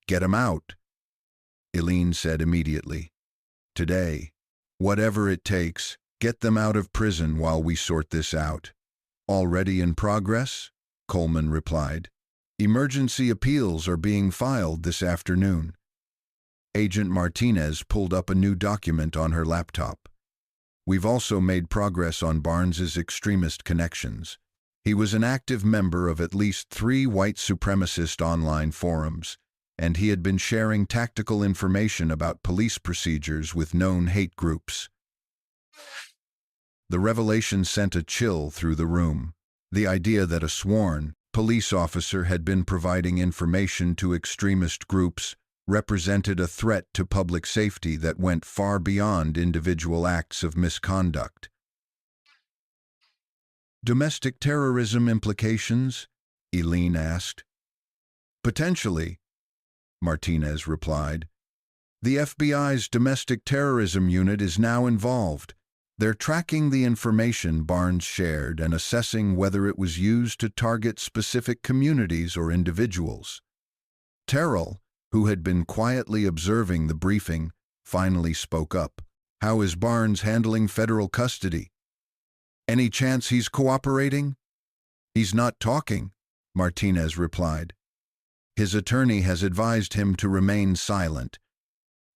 "Get him out," Eileen said immediately. "Today. Whatever it takes, get them out of prison while we sort this out." "Already in progress?" Coleman replied. "Emergency appeals are being filed this afternoon." Agent Martinez pulled up a new document on her laptop. "We've also made progress on Barnes's extremist connections. He was an active member of at least 3 white supremacist online forums, and he had been sharing tactical information about police procedures with known hate groups." The revelation sent a chill through the room. The idea that a sworn police officer had been providing information to extremist groups represented a threat to public safety that went far beyond individual acts of misconduct. "Domestic terrorism implications?" Eileen asked. "Potentially," Martinez replied. "The FBI's domestic terrorism unit is now involved. They're tracking the information Barnes shared and assessing whether it was used to target specific communities or individuals." Terrell, who had been quietly observing the briefing, finally spoke up. "How is Barnes handling federal custody? Any chance he's cooperating?" "He's not talking," Martinez replied. "His attorney has advised him to remain silent,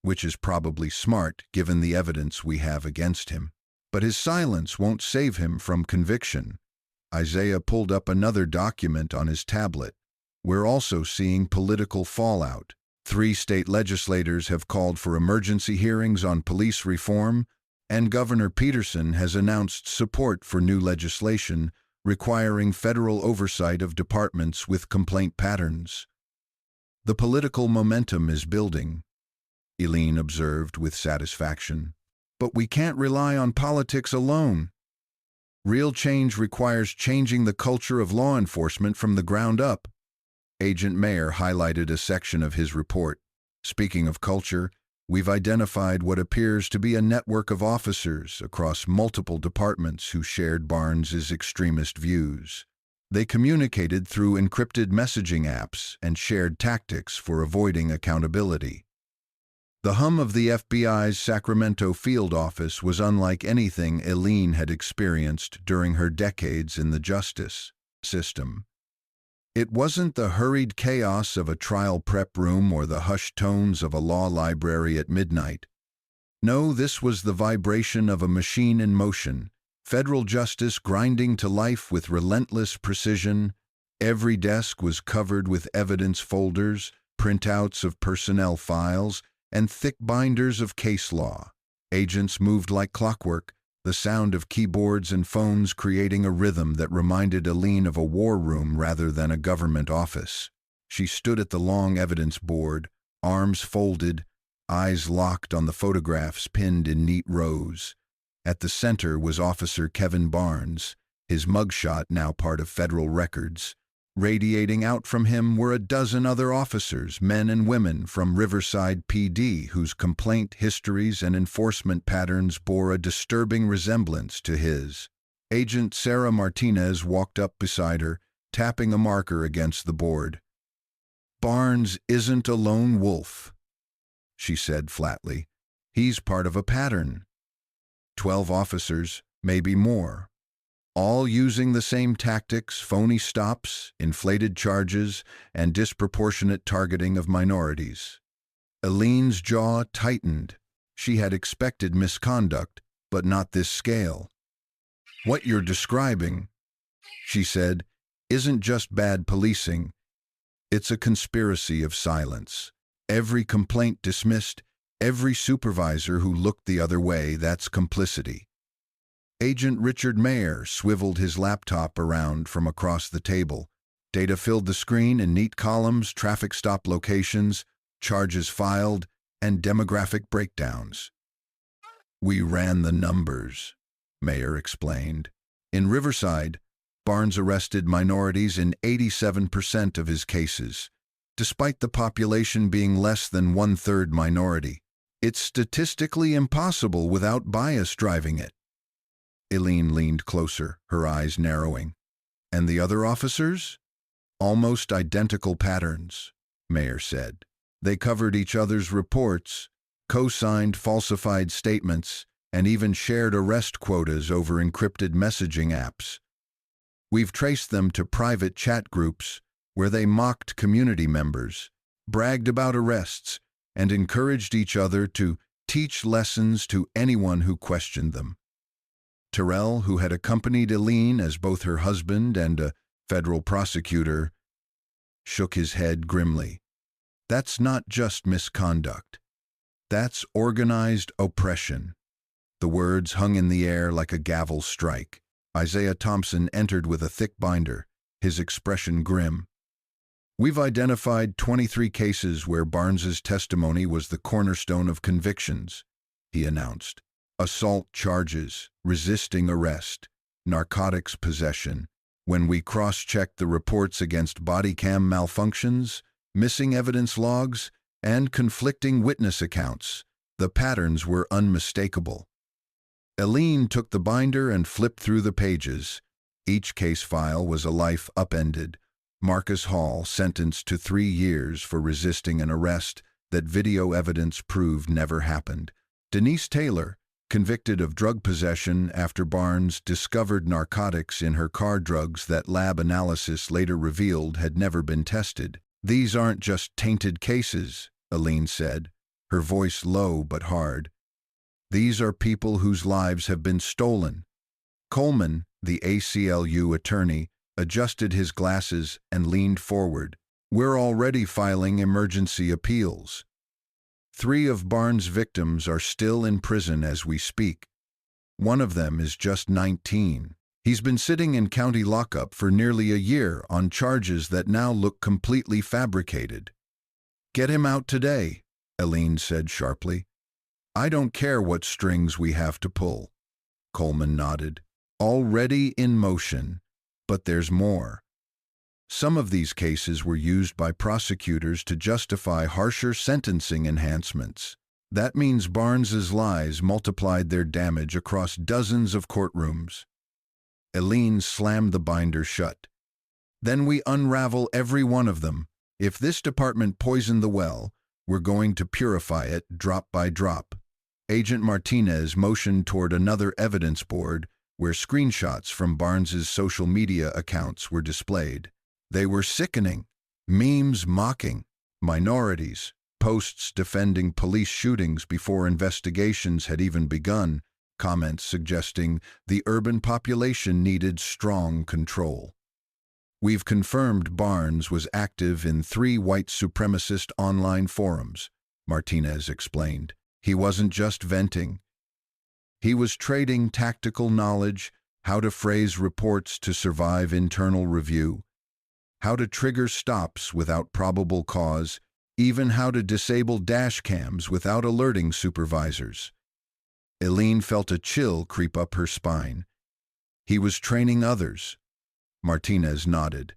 which is probably smart given the evidence we have against him. But his silence won't save him from conviction." Isaiah pulled up another document on his tablet. "We're also seeing political fallout. 3 state legislators have called for emergency hearings on police reform, and Governor Peterson has announced support for new legislation requiring federal oversight of departments with complaint patterns." "The political momentum is building," Eileen observed with satisfaction. "But we can't rely on politics alone. Real change requires changing the culture of law enforcement from the ground up." Agent Mayer highlighted a section of his report. "Speaking of culture, We've identified what appears to be a network of officers across multiple departments who shared Barnes's extremist views. They communicated through encrypted messaging apps and shared tactics for avoiding accountability. The hum of the FBI's Sacramento field office was unlike anything Eileen had experienced during her decades in the justice system. It wasn't the hurried chaos of a trial prep room or the hushed tones of a law library at midnight. No, this was the vibration of a machine in motion, federal justice grinding to life with relentless precision. Every desk was covered with evidence folders, printouts of personnel files, and thick binders of case law. Agents moved like clockwork, the sound of keyboards and phones creating a rhythm that reminded Eileen of a war room rather than a government office. She stood at the long evidence board, arms folded, eyes locked on the photographs pinned in neat rows. At the center was Officer Kevin Barnes, his mugshot now part of federal records. Radiating out from him were a dozen other officers, men and women from Riverside PD, whose complaint histories and enforcement patterns bore a disturbing resemblance to his. Agent Sarah Martinez walked up beside her, tapping a marker against the board. "Barnes isn't a lone wolf," she said flatly. "He's part of a pattern. 12 officers, maybe more. All using the same tactics: phony stops, inflated charges, and disproportionate targeting of minorities." Eileen's jaw tightened. She had expected misconduct, but not this scale. "What you're describing," she said, "isn't just bad policing. It's a conspiracy of silence. Every complaint dismissed, every supervisor who looked the other way, that's complicity." Agent Richard Mayer swiveled his laptop around from across the table. Data filled the screen in neat columns: traffic stop locations, charges filed, and demographic breakdowns. "We ran the numbers," Mayer explained. "In Riverside, Barnes arrested minorities in 87% of his cases, despite the population being less than one-third minority. It's statistically impossible without bias driving it." Eileen leaned closer, her eyes narrowing. "And the other officers?" "Almost identical patterns," Mayer said. "They covered each other's reports, co-signed falsified statements, and even shared arrest quotas over encrypted messaging apps. We've traced them to private chat groups where they mocked community members, bragged about arrests, and encouraged each other to teach lessons to anyone who questioned them." Terrell, who had accompanied Eileen as both her husband and a federal prosecutor, shook his head grimly. "That's not just misconduct. That's organized oppression." The words hung in the air like a gavel strike. Isaiah Thompson entered with a thick binder, his expression grim. "We've identified 23 cases where Barnes's testimony was the cornerstone of convictions," he announced. "Assault charges, resisting arrest, narcotics possession. When we cross-checked the reports against body cam malfunctions, missing evidence logs, and conflicting witness accounts, the patterns were unmistakable." Eileen took the binder and flipped through the pages. Each case file was a life upended. Marcus Hall, sentenced to 3 years for resisting an arrest that video evidence proved never happened. Denise Taylor, convicted of drug possession after Barnes discovered narcotics in her car, drugs that lab analysis later revealed had never been tested. "These aren't just tainted cases," Eileen said, her voice low but hard. "These are people whose lives have been stolen." Coleman, the ACLU attorney, adjusted his glasses and leaned forward. "We're already filing emergency appeals. 3 of Barnes' victims are still in prison as we speak. One of them is just 19. He's been sitting in county lockup for nearly a year on charges that now look completely fabricated." "Get him out today," Eileen said sharply. "I don't care what strings we have to pull." Coleman nodded. "Already in motion, but there's more. Some of these cases were used by prosecutors to justify harsher sentencing enhancements. That means Barnes's lies multiplied their damage across dozens of courtrooms. Eileen slammed the binder shut. Then we unravel every one of them. If this department poisoned the well, we're going to purify it drop by drop. Agent Martinez motioned toward another evidence board where screenshots from Barnes's social media accounts were displayed. They were sickening. Memes mocking minorities, posts defending police shootings before investigations had even begun, comments suggesting the urban population needed strong control. We've confirmed Barnes was active in 3 white supremacist online forums, Martinez explained. He wasn't just venting. He was trading tactical knowledge, how to phrase reports to survive internal review, how to trigger stops without probable cause, even how to disable dash cams without alerting supervisors. Eileen felt a chill creep up her spine. He was training others. Martinez nodded.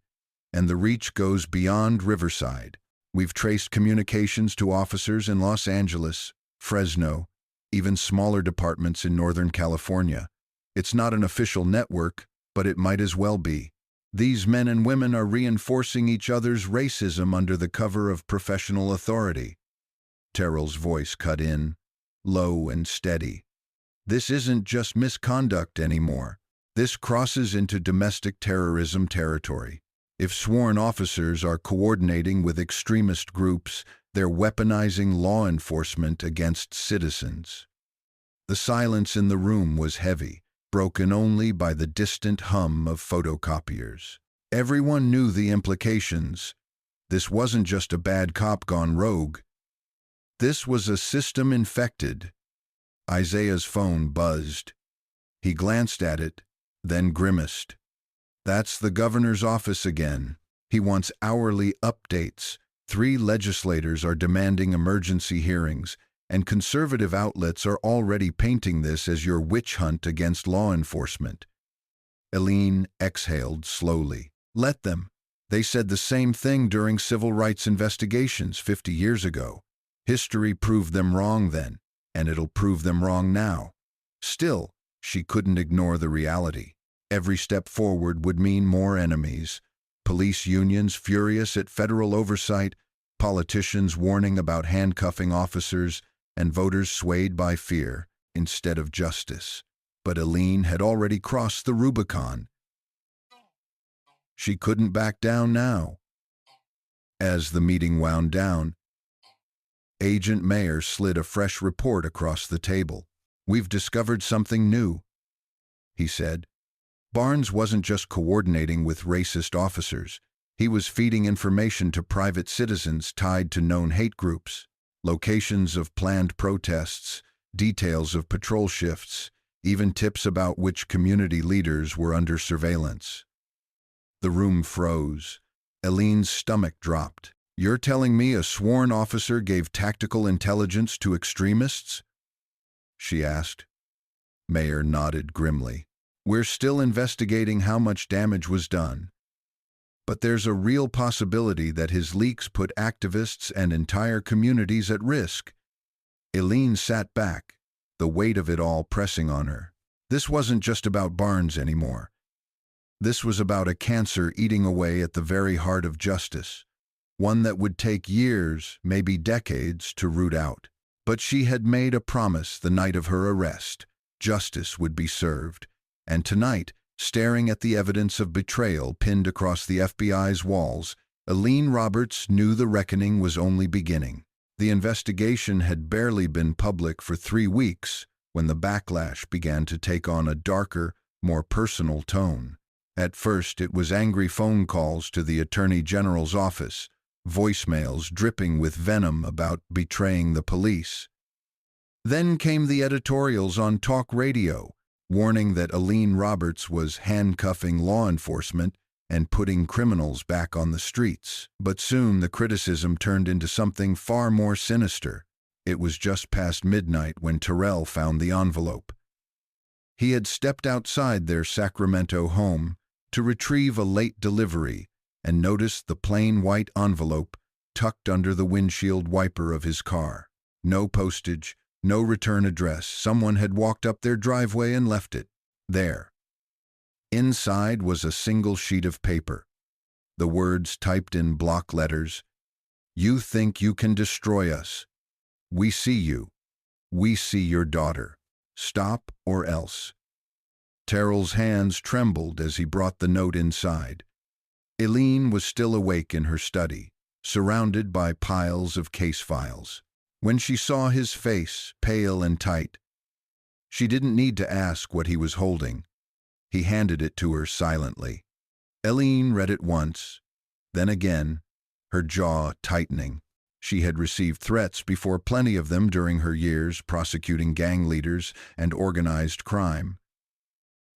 And the reach goes beyond Riverside. We've traced communications to officers in Los Angeles, Fresno, even smaller departments in Northern California. It's not an official network, but it might as well be. These men and women are reinforcing each other's racism under the cover of professional authority. Terrell's voice cut in, low and steady. This isn't just misconduct anymore. This crosses into domestic terrorism territory. If sworn officers are coordinating with extremist groups, they're weaponizing law enforcement against citizens. The silence in the room was heavy, broken only by the distant hum of photocopiers. Everyone knew the implications. This wasn't just a bad cop gone rogue. This was a system infected. Isaiah's phone buzzed. He glanced at it, then grimaced. That's the governor's office again. He wants hourly updates. 3 legislators are demanding emergency hearings, and conservative outlets are already painting this as your witch hunt against law enforcement. Eileen exhaled slowly. Let them. They said the same thing during civil rights investigations 50 years ago. History proved them wrong then, and it'll prove them wrong now. Still, she couldn't ignore the reality. Every step forward would mean more enemies. Police unions furious at federal oversight, politicians warning about handcuffing officers, and voters swayed by fear instead of justice. But Eileen had already crossed the Rubicon. She couldn't back down now. As the meeting wound down, Agent Mayer slid a fresh report across the table. We've discovered something new, he said. Barnes wasn't just coordinating with racist officers. He was feeding information to private citizens tied to known hate groups, locations of planned protests, details of patrol shifts, even tips about which community leaders were under surveillance. The room froze. Eileen's stomach dropped. You're telling me a sworn officer gave tactical intelligence to extremists? She asked. Mayer nodded grimly. We're still investigating how much damage was done. But there's a real possibility that his leaks put activists and entire communities at risk. Eileen sat back, the weight of it all pressing on her. This wasn't just about Barnes anymore. This was about a cancer eating away at the very heart of justice, one that would take years, maybe decades, to root out. But she had made a promise the night of her arrest. Justice would be served. And tonight, staring at the evidence of betrayal pinned across the FBI's walls, Eileen Roberts knew the reckoning was only beginning. The investigation had barely been public for 3 weeks when the backlash began to take on a darker, more personal tone. At first, it was angry phone calls to the Attorney General's office, voicemails dripping with venom about betraying the police. Then came the editorials on talk radio, warning that Eileen Roberts was handcuffing law enforcement and putting criminals back on the streets. But soon the criticism turned into something far more sinister. It was just past midnight when Terrell found the envelope. He had stepped outside their Sacramento home to retrieve a late delivery and noticed the plain white envelope tucked under the windshield wiper of his car. No postage, no return address. Someone had walked up their driveway and left it there. Inside was a single sheet of paper. The words typed in block letters. "You think you can destroy us. We see you. We see your daughter. Stop or else." Terrell's hands trembled as he brought the note inside. Eileen was still awake in her study, surrounded by piles of case files. When she saw his face, pale and tight, she didn't need to ask what he was holding. He handed it to her silently. Eileen read it once, then again, her jaw tightening. She had received threats before, plenty of them during her years prosecuting gang leaders and organized crime.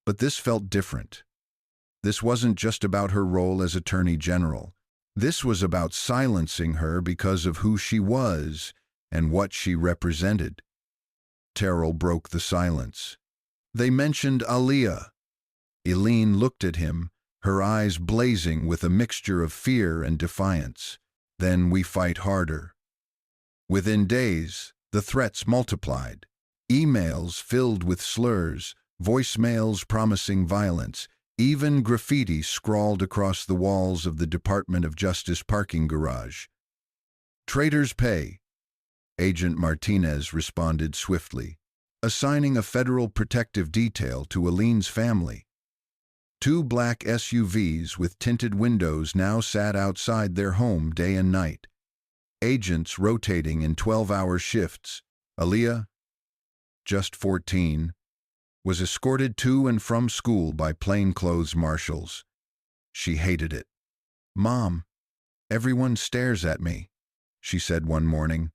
But this felt different. This wasn't just about her role as Attorney General. This was about silencing her because of who she was and what she represented. Terrell broke the silence. "They mentioned Aaliyah." Eileen looked at him, her eyes blazing with a mixture of fear and defiance. "Then we fight harder." Within days, the threats multiplied. Emails filled with slurs, voicemails promising violence, even graffiti scrawled across the walls of the Department of Justice parking garage. "Traitors pay." Agent Martinez responded swiftly, assigning a federal protective detail to Eileen's family. 2 black SUVs with tinted windows now sat outside their home day and night. Agents rotating in 12-hour shifts. Aaliyah, just 14, was escorted to and from school by plainclothes marshals. She hated it. "Mom, everyone stares at me," she said one morning,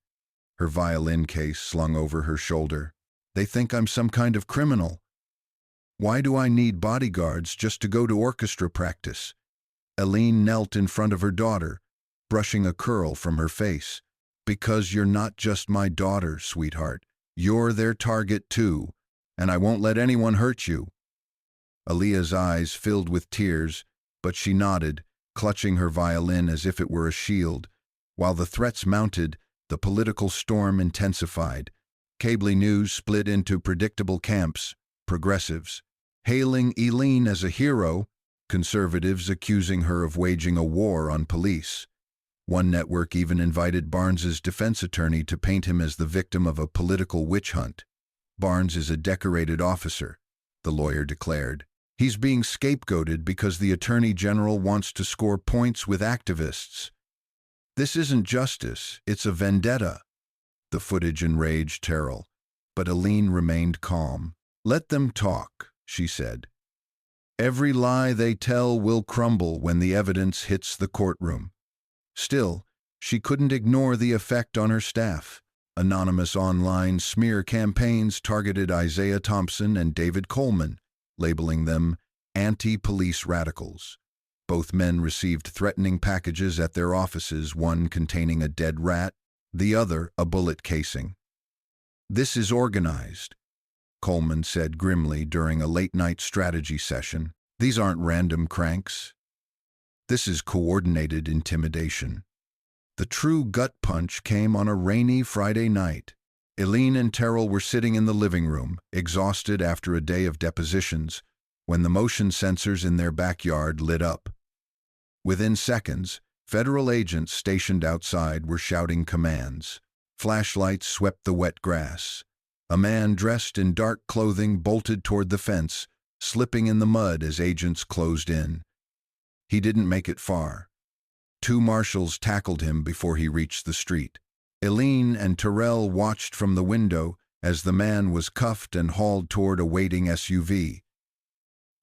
her violin case slung over her shoulder. "They think I'm some kind of criminal. Why do I need bodyguards just to go to orchestra practice?" Eileen knelt in front of her daughter, brushing a curl from her face. "Because you're not just my daughter, sweetheart. You're their target too, and I won't let anyone hurt you." Aaliyah's eyes filled with tears, but she nodded, clutching her violin as if it were a shield. While the threats mounted, the political storm intensified. Cable news split into predictable camps: progressives hailing Eileen as a hero, conservatives accusing her of waging a war on police. One network even invited Barnes's defense attorney to paint him as the victim of a political witch hunt. "Barnes is a decorated officer," the lawyer declared. "He's being scapegoated because the Attorney General wants to score points with activists. This isn't justice, it's a vendetta." The footage enraged Terrell, but Eileen remained calm. "Let them talk," she said. "Every lie they tell will crumble when the evidence hits the courtroom." Still, she couldn't ignore the effect on her staff. Anonymous online smear campaigns targeted Isaiah Thompson and David Coleman, labeling them anti-police radicals. Both men received threatening packages at their offices, one containing a dead rat, the other a bullet casing. "This is organized," Coleman said grimly during a late-night strategy session. "These aren't random cranks. This is coordinated intimidation." The true gut punch came on a rainy Friday night. Eileen and Terrell were sitting in the living room, exhausted after a day of depositions, when the motion sensors in their backyard lit up. Within seconds, federal agents stationed outside were shouting commands. Flashlights swept the wet grass. A man dressed in dark clothing bolted toward the fence, slipping in the mud as agents closed in. He didn't make it far. 2 marshals tackled him before he reached the street. Eileen and Terrell watched from the window as the man was cuffed and hauled toward a waiting SUV.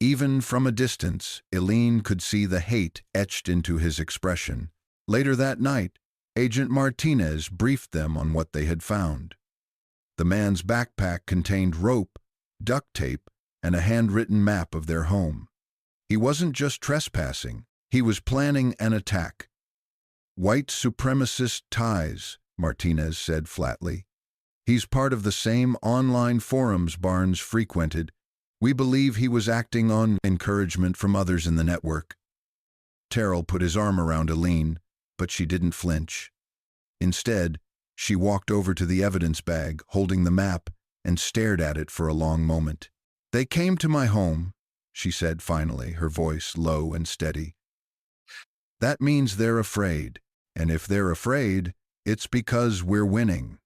Even from a distance, Eileen could see the hate etched into his expression. Later that night, Agent Martinez briefed them on what they had found. The man's backpack contained rope, duct tape, and a handwritten map of their home. He wasn't just trespassing, he was planning an attack. "White supremacist ties," Martinez said flatly. "He's part of the same online forums Barnes frequented. We believe he was acting on encouragement from others in the network." Terrell put his arm around Eileen, but she didn't flinch. Instead, She walked over to the evidence bag, holding the map, and stared at it for a long moment. "They came to my home," she said finally, her voice low and steady. "That means they're afraid, and if they're afraid, it's because we're winning."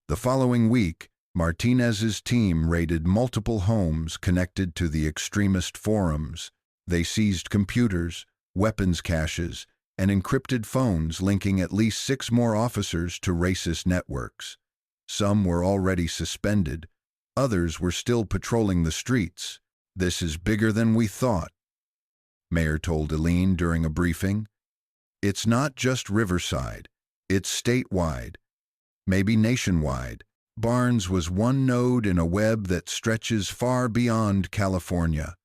The following week, Martinez's team raided multiple homes connected to the extremist forums. They seized computers, weapons caches, and encrypted phones linking at least 6 more officers to racist networks. Some were already suspended. Others were still patrolling the streets. "This is bigger than we thought," Mayor told Eileen during a briefing. "It's not just Riverside. It's statewide, maybe nationwide." Barnes was one node in a web that stretches far beyond California.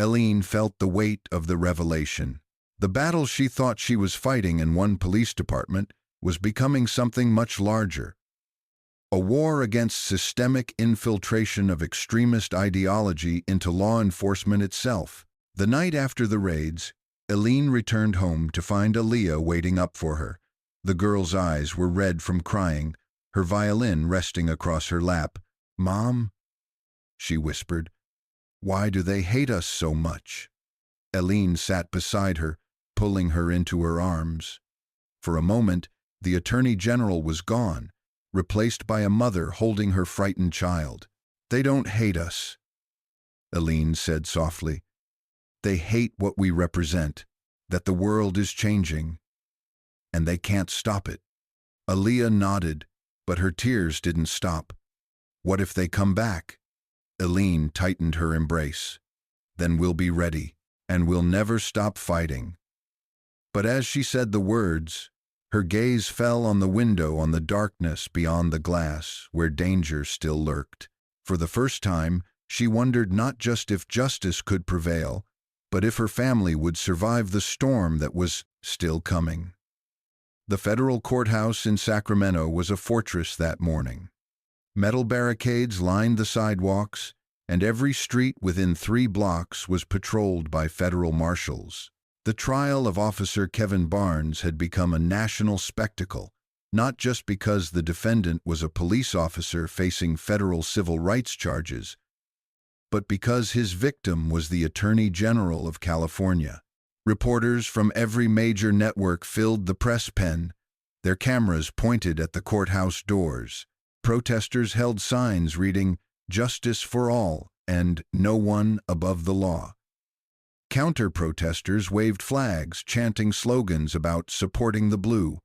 Eileen felt the weight of the revelation. The battle she thought she was fighting in one police department was becoming something much larger. A war against systemic infiltration of extremist ideology into law enforcement itself. The night after the raids, Eileen returned home to find Aaliyah waiting up for her. The girl's eyes were red from crying, her violin resting across her lap. "Mom," she whispered, "why do they hate us so much?" Eileen sat beside her, pulling her into her arms. For a moment, the Attorney General was gone, replaced by a mother holding her frightened child. "They don't hate us," Eileen said softly. "They hate what we represent, that the world is changing, and they can't stop it." Aaliyah nodded, but her tears didn't stop. "What if they come back?" Eileen tightened her embrace. "Then we'll be ready, and we'll never stop fighting." But as she said the words, her gaze fell on the window, on the darkness beyond the glass, where danger still lurked. For the first time, she wondered not just if justice could prevail, but if her family would survive the storm that was still coming. The federal courthouse in Sacramento was a fortress that morning. Metal barricades lined the sidewalks, and every street within 3 blocks was patrolled by federal marshals. The trial of Officer Kevin Barnes had become a national spectacle, not just because the defendant was a police officer facing federal civil rights charges, but because his victim was the Attorney General of California. Reporters from every major network filled the press pen, their cameras pointed at the courthouse doors. Protesters held signs reading, "Justice for all," and "No one above the law." Counter-protesters waved flags, chanting slogans about supporting the blue.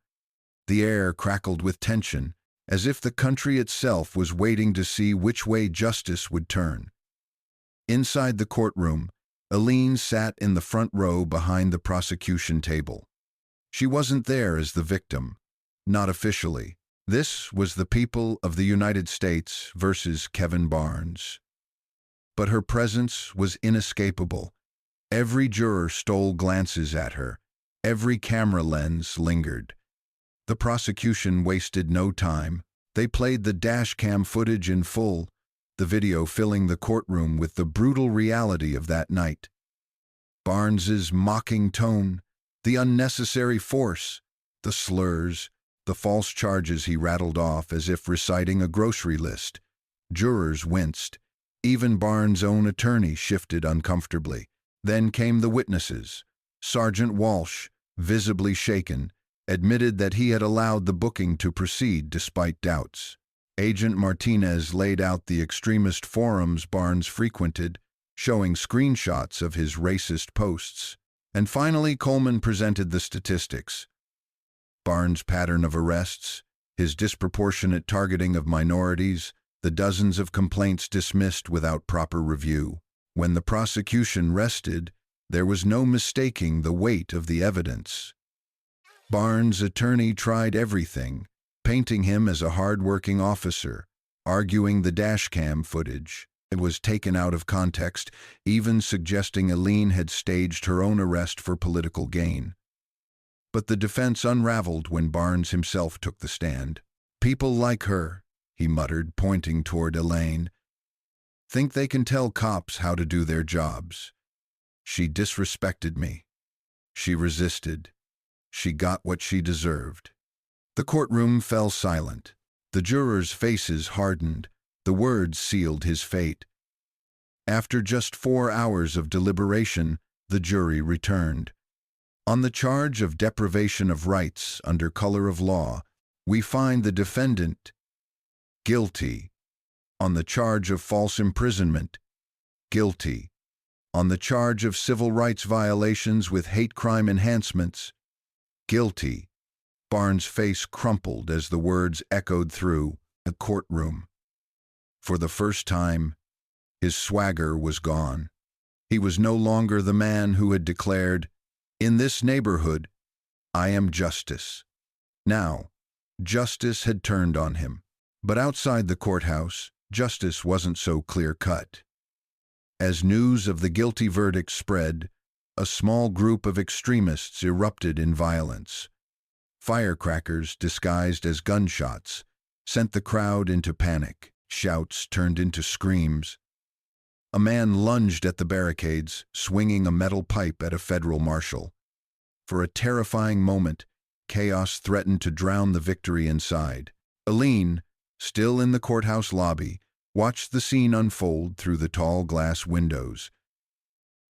The air crackled with tension, as if the country itself was waiting to see which way justice would turn. Inside the courtroom, Eileen sat in the front row behind the prosecution table. She wasn't there as the victim, not officially. This was the people of the United States versus Kevin Barnes. But her presence was inescapable. Every juror stole glances at her. Every camera lens lingered. The prosecution wasted no time. They played the dashcam footage in full, the video filling the courtroom with the brutal reality of that night. Barnes's mocking tone, the unnecessary force, the slurs, the false charges he rattled off as if reciting a grocery list. Jurors winced. Even Barnes' own attorney shifted uncomfortably. Then came the witnesses. Sergeant Walsh, visibly shaken, admitted that he had allowed the booking to proceed despite doubts. Agent Martinez laid out the extremist forums Barnes frequented, showing screenshots of his racist posts. And finally, Coleman presented the statistics. Barnes' pattern of arrests, his disproportionate targeting of minorities, the dozens of complaints dismissed without proper review. When the prosecution rested, there was no mistaking the weight of the evidence. Barnes' attorney tried everything, painting him as a hard-working officer, arguing the dashcam footage. It was taken out of context, even suggesting Eileen had staged her own arrest for political gain. But the defense unraveled when Barnes himself took the stand. "People like her," he muttered, pointing toward Elaine, "think they can tell cops how to do their jobs. She disrespected me. She resisted. she got what she deserved. The courtroom fell silent. The jurors' faces hardened. The words sealed his fate. After just 4 hours of deliberation, the jury returned. On the charge of deprivation of rights under color of law, we find the defendant guilty. On the charge of false imprisonment, guilty. On the charge of civil rights violations with hate crime enhancements, guilty. Barnes' face crumpled as the words echoed through the courtroom. For the first time, his swagger was gone. He was no longer the man who had declared, "In this neighborhood, I am justice." Now, justice had turned on him. But outside the courthouse, justice wasn't so clear-cut. As news of the guilty verdict spread, a small group of extremists erupted in violence. Firecrackers, disguised as gunshots, sent the crowd into panic. Shouts turned into screams. A man lunged at the barricades, swinging a metal pipe at a federal marshal. For a terrifying moment, chaos threatened to drown the victory inside. Eileen, still in the courthouse lobby, watched the scene unfold through the tall glass windows.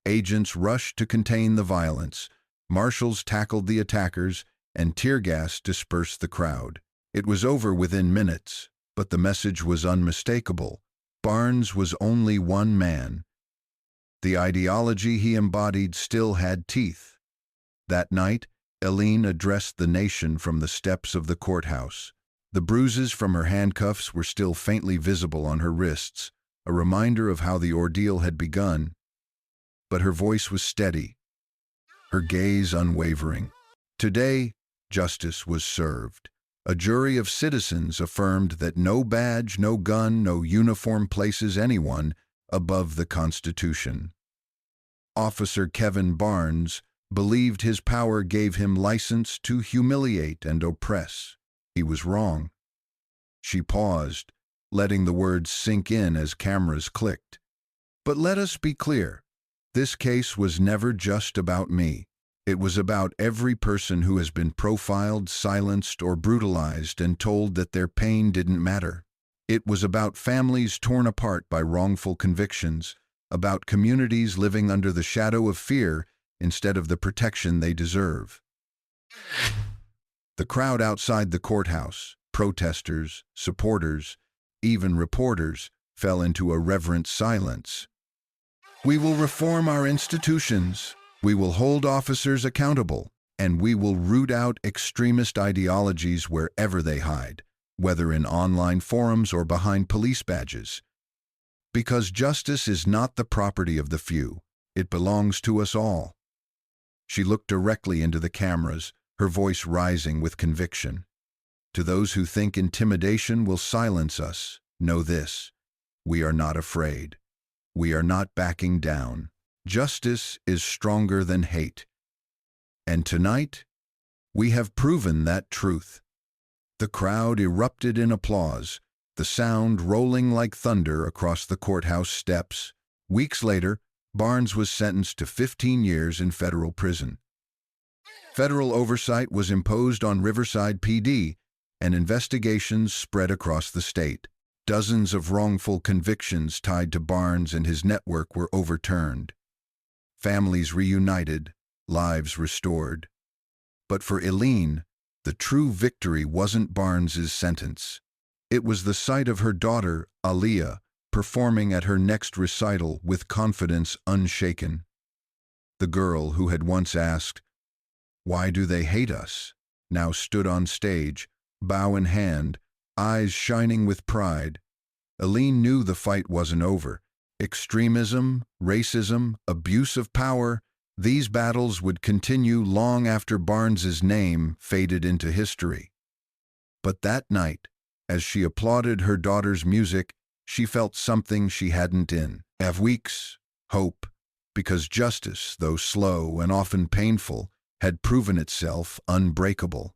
Agents rushed to contain the violence. Marshals tackled the attackers, and tear gas dispersed the crowd. It was over within minutes, but the message was unmistakable. Barnes was only one man. The ideology he embodied still had teeth. That night, Eileen addressed the nation from the steps of the courthouse. The bruises from her handcuffs were still faintly visible on her wrists, a reminder of how the ordeal had begun. But her voice was steady, her gaze unwavering. Today, justice was served. A jury of citizens affirmed that no badge, no gun, no uniform places anyone above the Constitution. Officer Kevin Barnes believed his power gave him license to humiliate and oppress. He was wrong. She paused, letting the words sink in as cameras clicked. But let us be clear, this case was never just about me. It was about every person who has been profiled, silenced, or brutalized and told that their pain didn't matter. It was about families torn apart by wrongful convictions, about communities living under the shadow of fear instead of the protection they deserve. The crowd outside the courthouse, protesters, supporters, even reporters, fell into a reverent silence. We will reform our institutions. We will hold officers accountable, and we will root out extremist ideologies wherever they hide, whether in online forums or behind police badges. Because justice is not the property of the few, it belongs to us all. She looked directly into the cameras, her voice rising with conviction. To those who think intimidation will silence us, know this: we are not afraid. We are not backing down. Justice is stronger than hate. And tonight, we have proven that truth. The crowd erupted in applause, the sound rolling like thunder across the courthouse steps. Weeks later, Barnes was sentenced to 15 years in federal prison. Federal oversight was imposed on Riverside PD, and investigations spread across the state. Dozens of wrongful convictions tied to Barnes and his network were overturned. Families reunited, lives restored. But for Eileen, the true victory wasn't Barnes's sentence. It was the sight of her daughter, Aaliyah, performing at her next recital with confidence unshaken. The girl who had once asked, "Why do they hate us?" now stood on stage, bow in hand, eyes shining with pride. Eileen knew the fight wasn't over. Extremism, racism, abuse of power, these battles would continue long after Barnes's name faded into history. But that night, as she applauded her daughter's music, she felt something she hadn't in weeks: hope, because justice, though slow and often painful, had proven itself unbreakable.